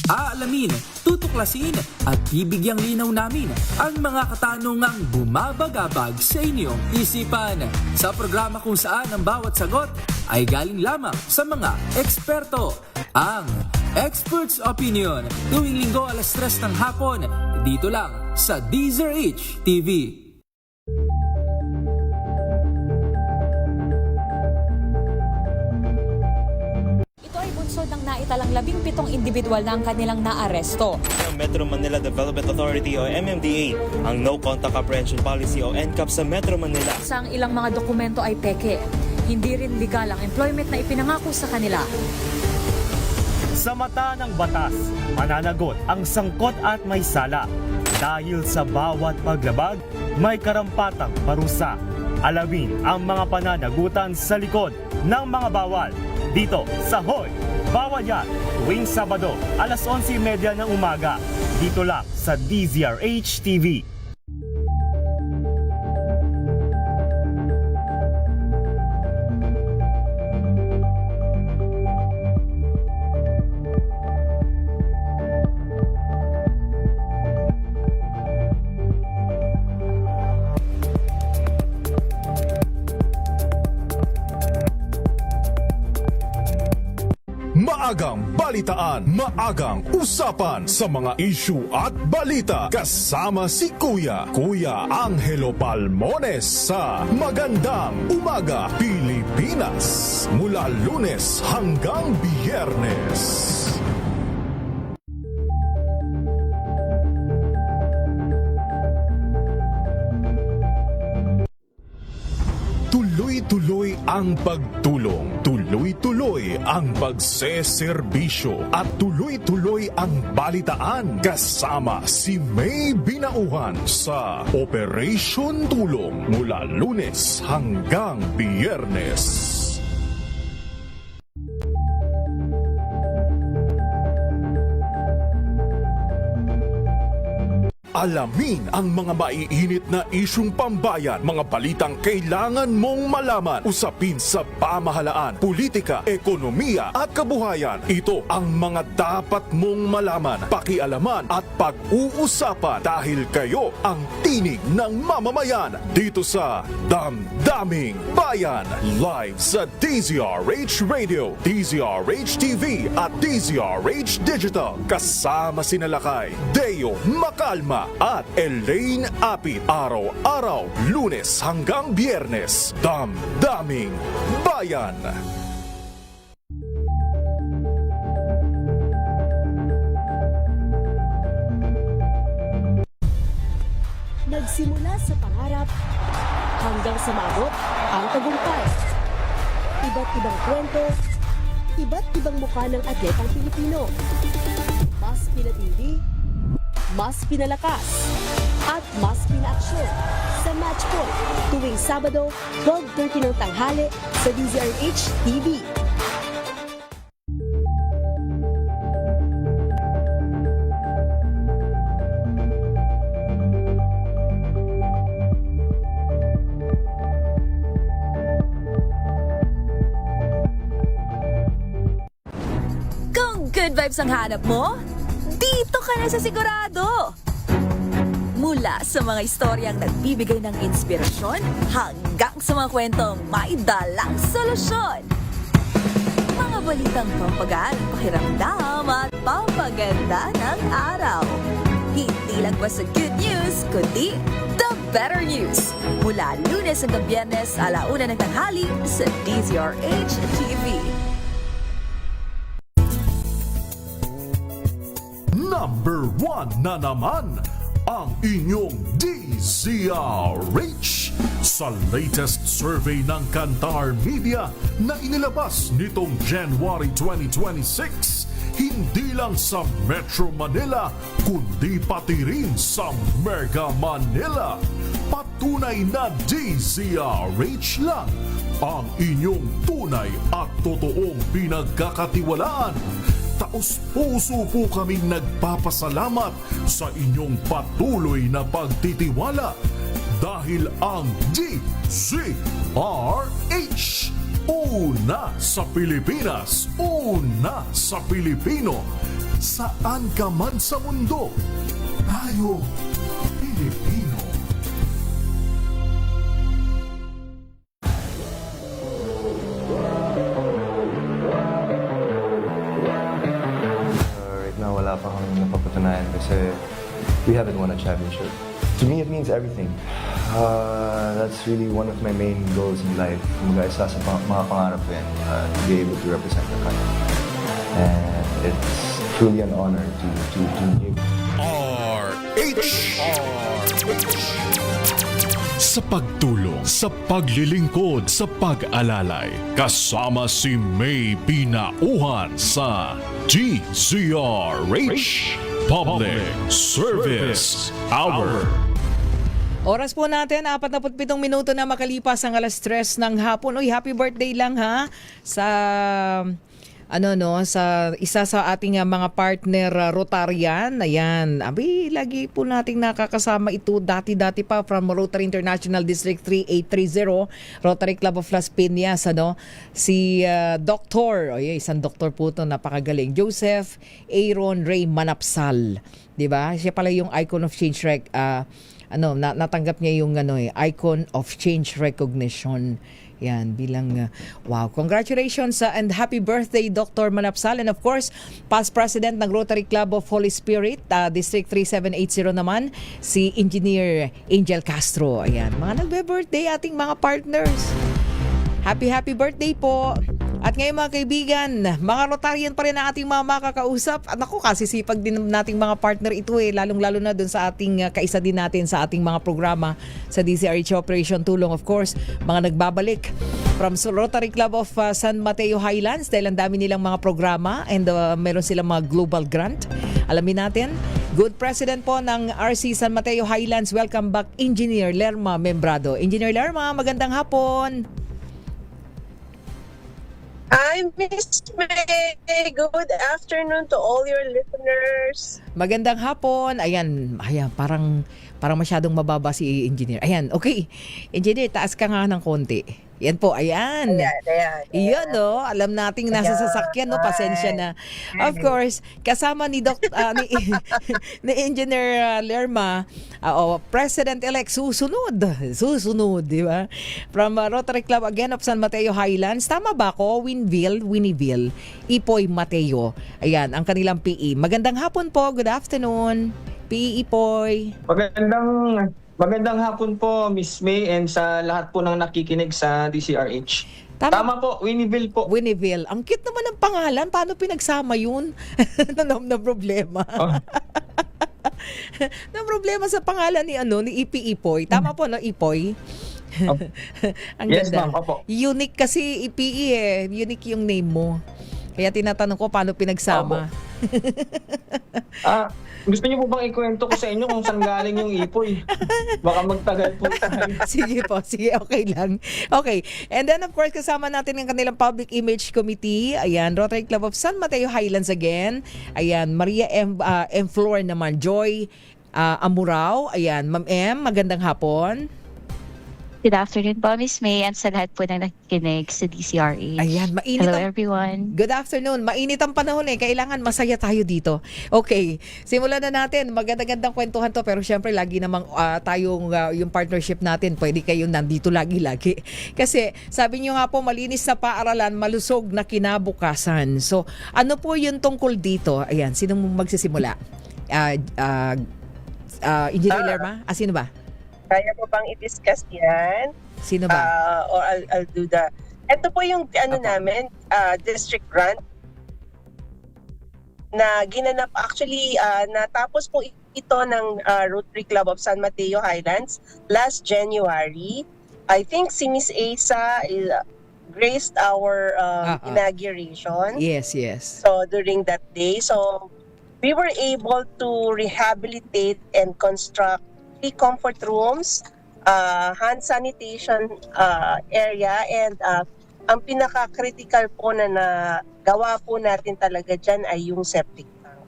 Aalamin, tutuklasin at bibigyang linaw namin ang mga katanungang bumabagabag sa inyong isipan. Sa programa kung saan ang bawat sagot ay galing lamang sa mga eksperto. Ang Expert's Opinion, tuwing linggo 3:00 ng hapon, dito lang sa DZRH TV. Bunsod ng naitalang 17 individual na ang kanilang naaresto. Ang Metro Manila Development Authority o MMDA ang No Contact Apprehension Policy o NCAP sa Metro Manila. Sa ang ilang mga dokumento ay peke, hindi rin legal ang employment na ipinangako sa kanila. Sa mata ng batas, mananagot ang sangkot at may sala. Dahil sa bawat paglabag, may karampatang parusa. Alamin ang mga pananagutan sa likod ng mga bawal. Dito sa Hoy! Bawal Yan! Tuwing Sabado, 11:30 ng umaga. Dito lang sa DZRH TV. Maagang balitaan, maagang usapan sa mga issue at balita. Kasama si Kuya Angelo Palmones sa Magandang Umaga Pilipinas. Mula Lunes hanggang Biyernes. Tuloy-tuloy ang pagtulong, tuloy-tuloy ang pagseserbisyo at tuloy-tuloy ang balitaan kasama si May Binauhan sa Operation Tulong mula Lunes hanggang Biyernes. Alamin ang mga maiinit na isyung pambayan, mga balitang kailangan mong malaman, usapin sa pamahalaan, politika, ekonomiya at kabuhayan. Ito ang mga dapat mong malaman, pakialaman at pag-uusapan dahil kayo ang tinig ng mamamayan dito sa Damdaming Bayan. Live sa DZRH Radio, DZRH TV at DZRH Digital. Kasama sina Lakay, Deo Macalma at Elaine Apit. Araw-araw, Lunes hanggang Biyernes. Damdaming Bayan. Nagsimula sa pangarap hanggang sa maabot ang tagumpay. Iba't ibang kwento, iba't ibang mukha ng atletang Pilipino. Mas pinatindi, mas pinalakas, at mas pinaaksyon sa Match Point tuwing Sabado, 12:30 ng tanghali sa DZRH TV. Good vibes ang hanap mo? Dito ka na sa Sigurado! Mula sa mga istoryang nagbibigay ng inspirasyon hanggang sa mga kwentong may dalang solusyon. Mga balitang pampagaan, pakiramdam at pampaganda ng araw. Hindi lang ba sa good news, kundi the better news. Mula Lunes hanggang Biyernes, 1:00 ng tanghali sa DZRH TV. Number 1 na naman ang inyong DZRH sa latest survey ng Kantar Media na inilabas nitong January 2026. Hindi lang sa Metro Manila, kundi pati rin sa Mega Manila. Patunay na DZRH lang ang inyong tunay at totoong pinagkakatiwalaan. Taos-puso po kaming nagpapasalamat sa inyong patuloy na pagtitiwala dahil ang DZRH una sa Pilipinas, una sa Pilipino. Saan ka man sa mundo, tayo Pilipino. Right now, wala pa kami napapatunayan kasi we haven't won a championship. To me, it means everything. That's really one of my main goals in life. Mag-isa sa mga pangarap ko yan, to be able to represent the country. And it's truly an honor to you. RH sa pagtulong, sa paglilingkod, sa pag-alalay. Kasama si May Pinauhan sa DZRH Public Service Hour. Oras po natin, 47 minuto na makalipas ang 3:00 ng hapon. Uy, happy birthday lang ha sa sa isa sa ating mga partner Rotarian. Ayan, abi, lagi po nating nakakasama ito dati-dati pa from Rotary International District 3830, Rotary Club of Las Piñas, si Dr. Isang doktor po ito, napakagaling, Joseph Aaron Ray Manapsal. 'Di ba? Siya pala yung Icon of Change natanggap niya yung Icon of Change Recognition. Yan, bilang wow. Congratulations and happy birthday, Dr. Manapsal. And of course, past president ng Rotary Club of Holy Spirit, District 3780 naman, si Engineer Angel Castro. Ayan, mga nagbe-birthday ating mga partners. Happy birthday po. At ngayon mga kaibigan, mga Rotarian pa rin ang ating mga makakausap. At ako, kasisipag din nating mga partner ito lalong-lalo na dun sa ating kaisa din natin sa ating mga programa sa DZRH Operation Tulong. Of course, mga nagbabalik from Rotary Club of San Mateo Highlands dahil ang dami nilang mga programa and meron silang mga global grant. Alamin natin, good president po ng RC San Mateo Highlands. Welcome back, Engineer Lerma Membrado. Engineer Lerma, magandang hapon. Hi, Miss May. Good afternoon to all your listeners. Magandang hapon. Ayan, parang masyadong mababa si Engineer. Ayan, okay. Engineer, taas ka nga ng konti. Yan po, ayan. Iyon, alam nating nasa sasakyan, pasensya na. Of course, kasama ni ni Engineer Lerma, President-elect, susunod, di ba? From Rotary Club again of San Mateo Highlands. Tama ba ako? Winneyville, Ipoy Mateo. Ayan, ang kanilang PE. Magandang hapon po, good afternoon. PE Ipoy. Magandang hapon po, Miss May, and sa lahat po ng nakikinig sa DZRH. Tama po, Winneyville po. Winneyville. Ang cute naman ng pangalan. Paano pinagsama yun? na problema. Oh. Na problema sa pangalan ni Ipi Ipoy. Tama po, Ipoy? Oh. Ang yes, ganda. ma'am. Opo. Unique kasi Ipi Unique yung name mo. Kaya tinatanong ko paano pinagsama. Gusto niyo po bang ikwento ko sa inyo kung saan galing yung Ipoy? Baka magtagal po tayo. Sige, okay lang. Okay. And then of course, kasama natin ang kanilang Public Image Committee. Ayan, Rotary Club of San Mateo Highlands again. Ayan, Maria M. Flor naman. Joy Amurao. Ayan, Ma'am M, magandang hapon. Good afternoon po, Miss May, and sa lahat po na nakikinig sa DCRH. Ayan, mainit Hello, ang- everyone. Good afternoon. Mainit ang panahon kailangan masaya tayo dito. Okay, simulan na natin. Magandang kwentuhan to, pero syempre lagi namang tayong yung partnership natin, pwede kayong nandito lagi. Kasi sabi niyo nga po, malinis na paaralan, malusog na kinabukasan. So, ano po yung tungkol dito? Ayan, sinong magsisimula? Engineer Lerma? Sino ba? Kaya po bang i-discuss yan? Sino ba? Or I'll do that. Ito po yung namin, district grant na ginanap. Actually, natapos po ito ng Rotary Club of San Mateo Highlands last January. I think si Miss Asa graced our inauguration. Yes. So during that day, so we were able to rehabilitate and construct 3 comfort rooms, hand sanitation area, and ang pinaka-critical po na gawa po natin talaga dyan ay yung septic tank.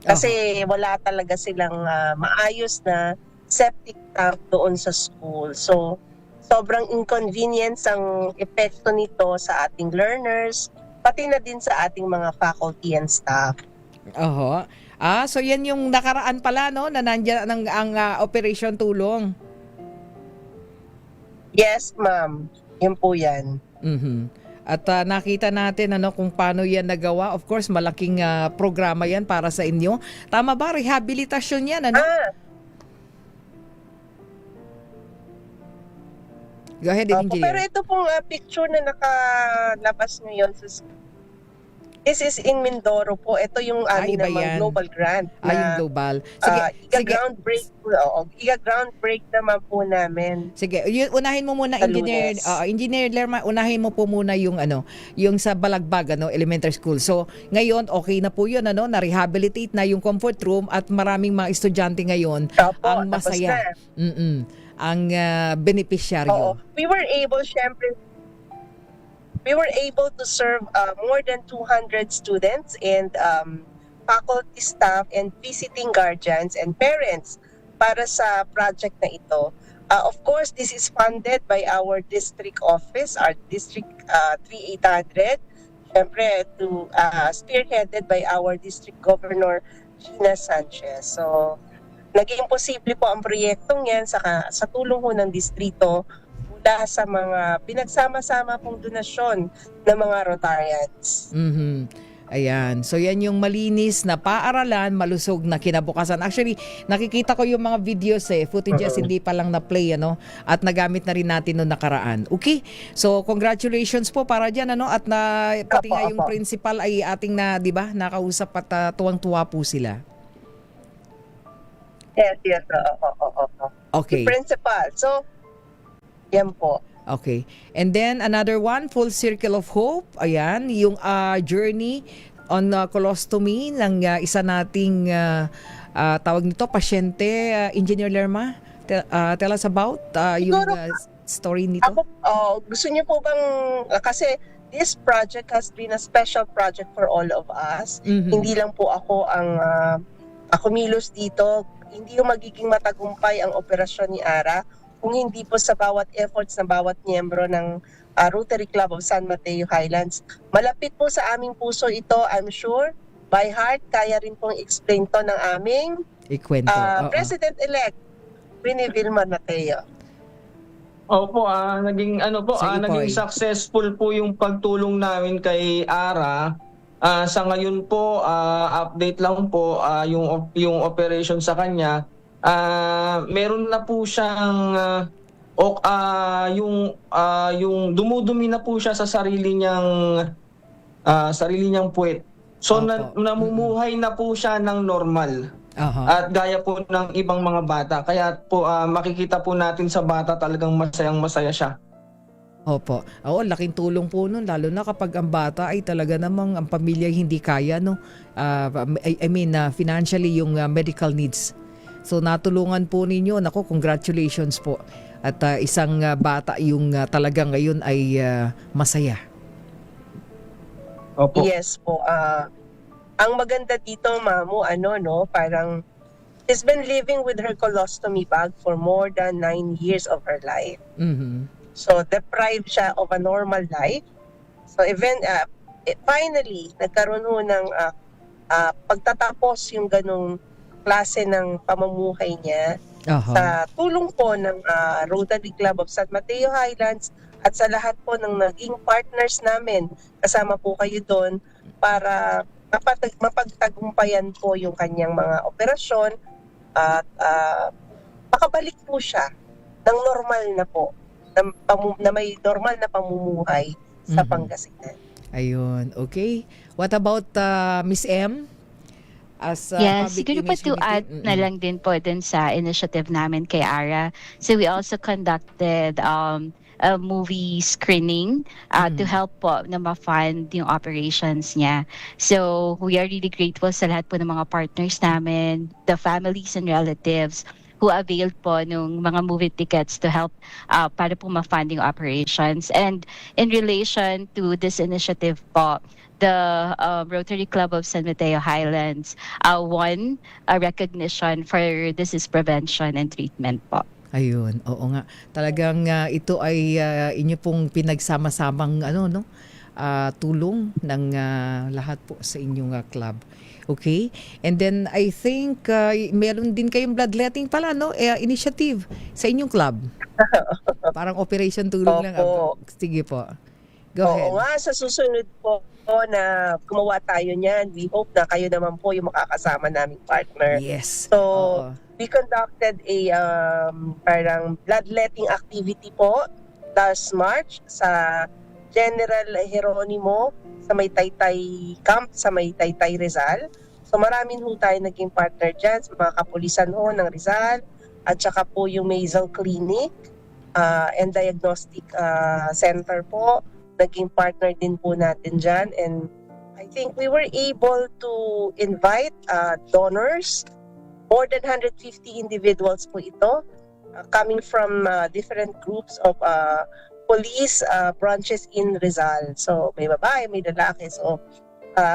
Kasi wala talaga silang maayos na septic tank doon sa school. So, sobrang inconvenience ang epekto nito sa ating learners, pati na din sa ating mga faculty and staff. Oho. So yan yung nakaraan pala, no, na nandiyan ang Operation Tulong. Yes, ma'am. Yun po yan. At nakita natin kung paano yan nagawa. Of course, malaking programa yan para sa inyo. Tama ba? Rehabilitasyon yan, ano? Go ahead, Engineer. Pero ito pong picture na nakalabas ngayon sa this is in Mindoro po. Ito yung aming namang global grant. Yung global. Sige. Iga-groundbreak naman po namin. Sige, unahin mo muna, Engineer. Engineer Lerma, unahin mo po muna yung yung sa Balagbag, elementary school. So, ngayon okay na po 'yun, na-rehabilitate na yung comfort room at maraming mga estudyante ngayon ang masaya. Ang beneficiaryo. We were able to serve more than 200 students and faculty staff and visiting guardians and parents para sa project na ito. Of course, this is funded by our district office, our district 3800, syempre spearheaded by our district governor, Gina Sanchez. So, naging posible po ang proyektong yan sa tulong ho ng distrito mula sa mga pinagsama-sama pong donasyon ng mga Rotarians. Ayan. So yan yung malinis na paaralan, malusog na kinabukasan. Actually, nakikita ko yung mga videos footages hindi pa lang na-play at nagamit na rin natin noong nakaraan. Okay? So congratulations po para diyan at pati nga yung principal ay ating di ba, nakausap at tuwang-tuwa po sila. Yes. Okay. The principal. So, yan po. Okay. And then another one, Full Circle of Hope. Ayan, yung journey on colostomy ng isa nating tawag nito, pasyente, Engineer Lerma. Tell us about yung story nito. Gusto niyo po bang, kasi this project has been a special project for all of us. Hindi lang po ako ang kumilos dito. Hindi yung magiging matagumpay ang operasyon ni ARA kung hindi po sa bawat efforts ng bawat miyembro ng Rotary Club of San Mateo Highlands. Malapit po sa aming puso ito, I'm sure. By heart, kaya rin pong explain to ng aming President-elect, Winnie Vilma Mateo. Opo, naging successful po yung pagtulong namin kay ARA. Sa ngayon po, update lang po yung operation sa kanya. Meron na po siyang yung dumudumi na po siya sa sarili niyang puwet. So namumuhay na po siya ng normal. At gaya po ng ibang mga bata. Kaya po makikita po natin sa bata talagang masayang-masaya siya. Opo. Laking tulong po nun, lalo na kapag ang bata ay talaga namang ang pamilya hindi kaya, financially yung medical needs. So natulungan po ninyo. Naku, congratulations po. At isang bata yung talaga ngayon ay masaya. Opo. Yes po. Ang maganda dito, Mamu, parang She's been living with her colostomy bag for more than 9 years of her life. So deprived siya of a normal life. So finally, nagkaroon ho ng pagtatapos yung ganong klase ng pamumuhay niya sa tulong po ng Rotary Club of San Mateo Highlands at sa lahat po ng naging partners namin. Kasama po kayo doon para mapagtagumpayan po yung kanyang mga operasyon at makabalik po siya ng normal na po, na may normal na pamumuhay sa Pangasinan. Ayun, okay. What about Miss M? As yes, public siguro pa image to committee? add na lang din po din sa initiative namin kay ARA. So we also conducted a movie screening to help po na ma-fund yung operations niya. So we are really grateful sa lahat po ng mga partners namin, the families and relatives who availed po nung mga movie tickets to help para po ma-fund yung operations. And in relation to this initiative po, the Rotary Club of San Mateo Highlands won a recognition for disease prevention and treatment po. Ayun, oo nga. Talagang ito ay inyo pong pinagsama-samang tulong ng lahat po sa inyong club. Okay? And then I think meron din kayong bloodletting pala, no? Initiative sa inyong club. Parang operation tulong lang. Sige po. Go ahead. Oo nga, sa susunod po na gumawa tayo niyan, we hope na kayo naman po yung makakasama naming partner. Yes. So, we conducted a parang bloodletting activity po last March sa General Jeronimo sa may Taytay Camp, sa may Taytay Rizal. So maraming ho tayo naging partner dyan sa mga kapulisan ho ng Rizal at saka po yung Maisel Clinic and Diagnostic Center po. Naging partner din po natin dyan, and I think we were able to invite donors. More than 150 individuals po ito, coming from different groups of police branches in Rizal. So may babae, may lalaki. So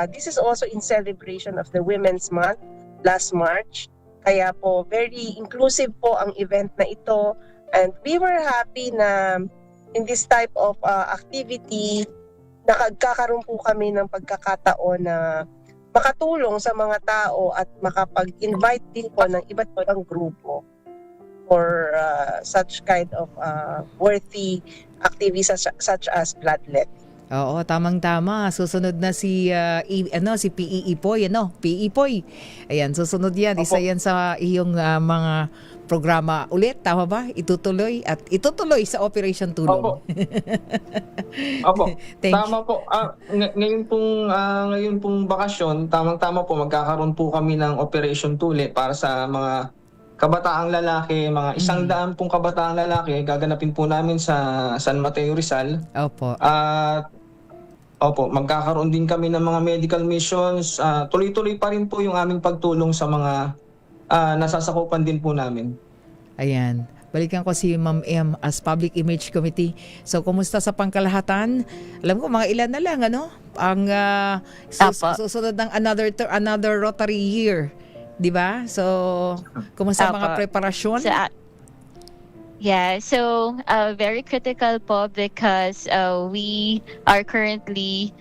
this is also in celebration of the Women's Month last March. Kaya po very inclusive po ang event na ito, and we were happy na in this type of activity, nakagkakaroon po kami ng pagkakataon na makatulong sa mga tao at makapag-invite din po ng iba't ibang grupo for such kind of worthy activities such as bloodletting. Oo, tamang-tama. Susunod na si PE Ipoy, PE Ipoy. Ayan, susunod yan. Isa yan sa iyong mga programa ulit, tama ba? Itutuloy sa Operation Tulong. Opo. Tama po. Ngayon pong bakasyon, tamang-tama po, magkakaroon po kami ng Operation Tuli para sa mga kabataang lalaki, mga 100 pong kabataang lalaki, gaganapin po namin sa San Mateo Rizal. Opo. At magkakaroon din kami ng mga medical missions. Tuloy-tuloy pa rin po yung aming pagtulong sa mga nasasakupan din po namin. Ayan. Balikan ko si Ma'am M as Public Image Committee. So, kumusta sa pangkalahatan? Alam ko, mga ilan na lang, ang susunod ng another Rotary year. Di ba? So, kumusta mga preparasyon? So very critical po because we are currently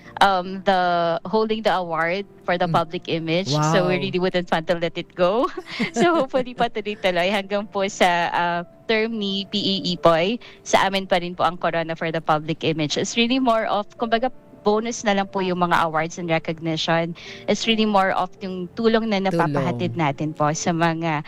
holding the award for the public image. Wow. So we really wouldn't want to let it go. So hopefully patuloy-tuloy hanggang po sa term ni PE Ipoy, sa amin pa rin po ang corona for the public image. It's really more of, kumbaga, bonus na lang po yung mga awards and recognition. It's really more of yung tulong na napapahatid natin po sa mga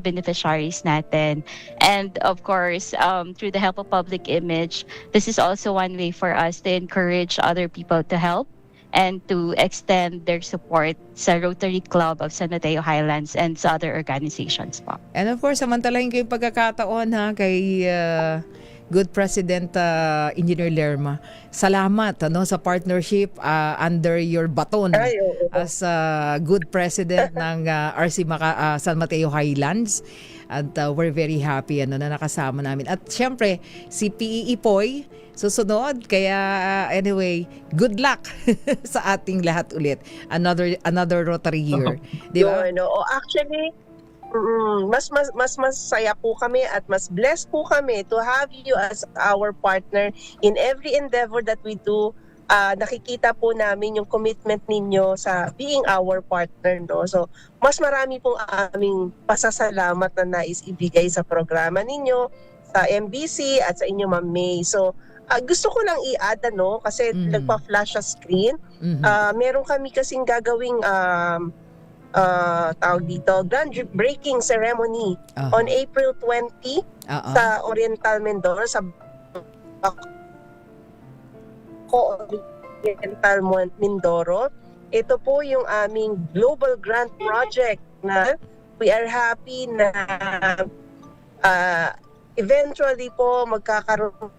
beneficiaries natin. And of course, through the help of public image, this is also one way for us to encourage other people to help and to extend their support sa Rotary Club of San Mateo Highlands and sa other organizations po. And of course, samantalahin kayong pagkakataon kay Good President Engineer Lerma. Salamat sa partnership under your baton as Good President ng RC San Mateo Highlands. At we're very happy na nakasama namin. At syempre, si PE Ipoy susunod. Kaya anyway, good luck sa ating lahat ulit. Another Rotary year. Di ba? Actually, mas masaya po kami at mas blessed po kami to have you as our partner in every endeavor that we do. Nakikita po namin yung commitment ninyo sa being our partner, no? So, mas marami pong aming pasasalamat na nais ibigay sa programa ninyo, sa MBC at sa inyo, Ma'am May. So, gusto ko lang i-add, kasi nagpa-flash sa screen. Meron kami kasing gagawing tawag dito, groundbreaking ceremony on April 20 sa Oriental Mindoro, sa Oriental Mindoro. Ito po yung aming global grant project na we are happy na eventually po magkakaroon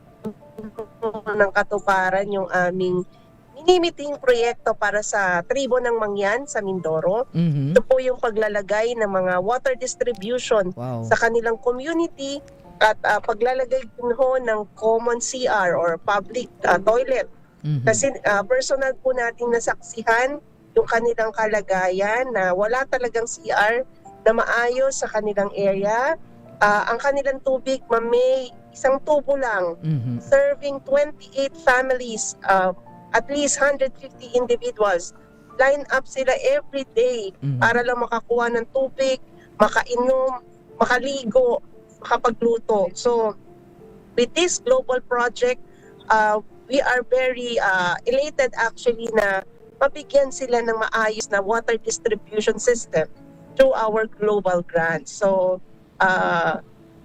ng katuparan yung aming minimiting proyekto para sa tribo ng Mangyan sa Mindoro. Ito po yung paglalagay ng mga water distribution sa kanilang community at paglalagay din ho ng common CR or public toilet. Kasi personal po nating nasaksihan yung kanilang kalagayan na wala talagang CR na maayos sa kanilang area. Ang kanilang tubig, May, isang tubo lang, serving 28 families, at least 150 individuals. Line up sila every day para lang makakuha ng tubig, makainom, makaligo, makapagluto. So, with this global project, we are very elated actually na mabigyan sila ng maayos na water distribution system through our global grant. So,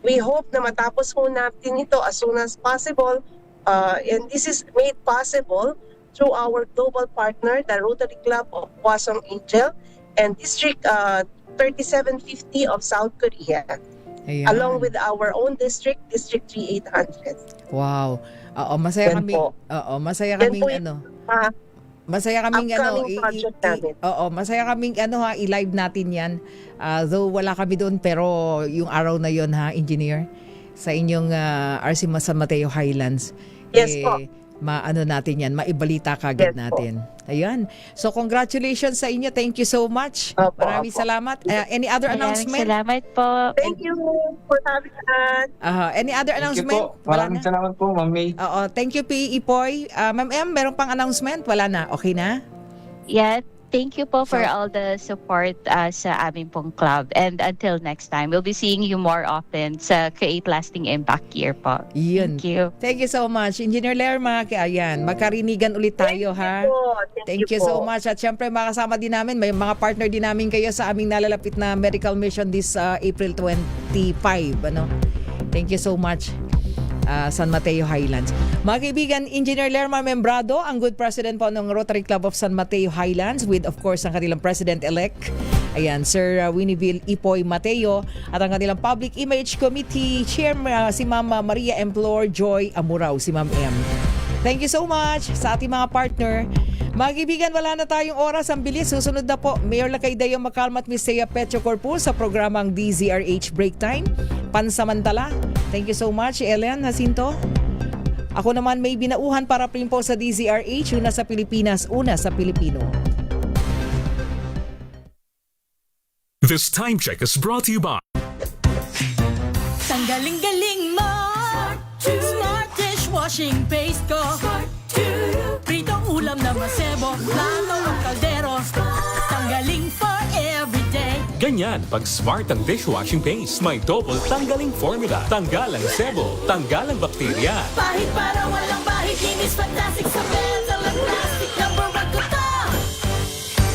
we hope na matapos po natin ito as soon as possible. And this is made possible through our global partner, the Rotary Club of Hwasong Angel and District 3750 of South Korea. Ayan. Along with our own district, District 3800. Wow. Masaya Yan kami. po. Masaya Yan kaming po yung, masaya kaming upcoming project namin. masaya kaming i-live natin 'yan. Though wala kami doon pero yung araw na 'yon engineer sa inyong RC San Mateo Highlands. Yes po. Maano natin 'yan, maibalita kagad natin. Ayan. So congratulations sa inyo. Thank you so much. Maraming salamat. Any other announcement? Salamat po. Thank you for having us. Any other announcement? Maraming salamat po, Ma'am May. Thank you, P. Ipoy. Ma'am M, meron pang announcement? Wala na. Okay na? Yeah, thank you po for all the support sa aming pong club. And until next time, we'll be seeing you more often sa Create Lasting Impact Year po. Yun. Thank you. Thank you so much. Engineer Lerma, ayan, magkarinigan ulit tayo ha. Thank you so much. At syempre makasama din namin, may mga partner din namin kayo sa aming nalalapit na medical mission this April 25. Thank you so much. San Mateo Highlands. Mga kaibigan, Engineer Lerma Membrado, ang good president po ng Rotary Club of San Mateo Highlands with of course ang kanilang president-elect. Ayan, Sir Winneville Ipoy Mateo at ang kanilang Public Image Committee Chairman si Ma'am Maria Emplor Joy Amurao, si Ma'am M. Thank you so much sa ating mga partner. Mga kaibigan, wala na tayong oras. Ang bilis. Susunod na po, Mayor Lakaydayo Macalma at Miss Thea Petro Corpus sa programang DZRH Break Time. Pansamantala. Thank you so much, Ellen Jacinto. Ako naman may binauhan para po sa DZRH. Una sa Pilipinas, una sa Pilipino. This time check is brought to you by Tanggaling-galing mo Smart dishwashing paste ko Pritong ulam na masebo Plato ng kaldero Tanggaling for everyday. Ganyan, pag smart ang dishwashing paste, may double tanggaling formula. Tanggalang sebo, tanggalang bakterya. Pahit para walang bahid Linis fantastic sa metal at plastic Number 1 ko to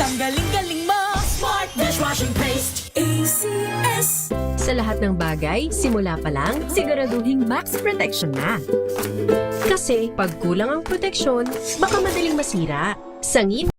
Tanggaling-galing mo Smart dishwashing paste ACS. Sa lahat ng bagay, simula pa lang, siguraduhing max protection na. Kasi pag kulang ang proteksyon, baka madaling masira. Sangin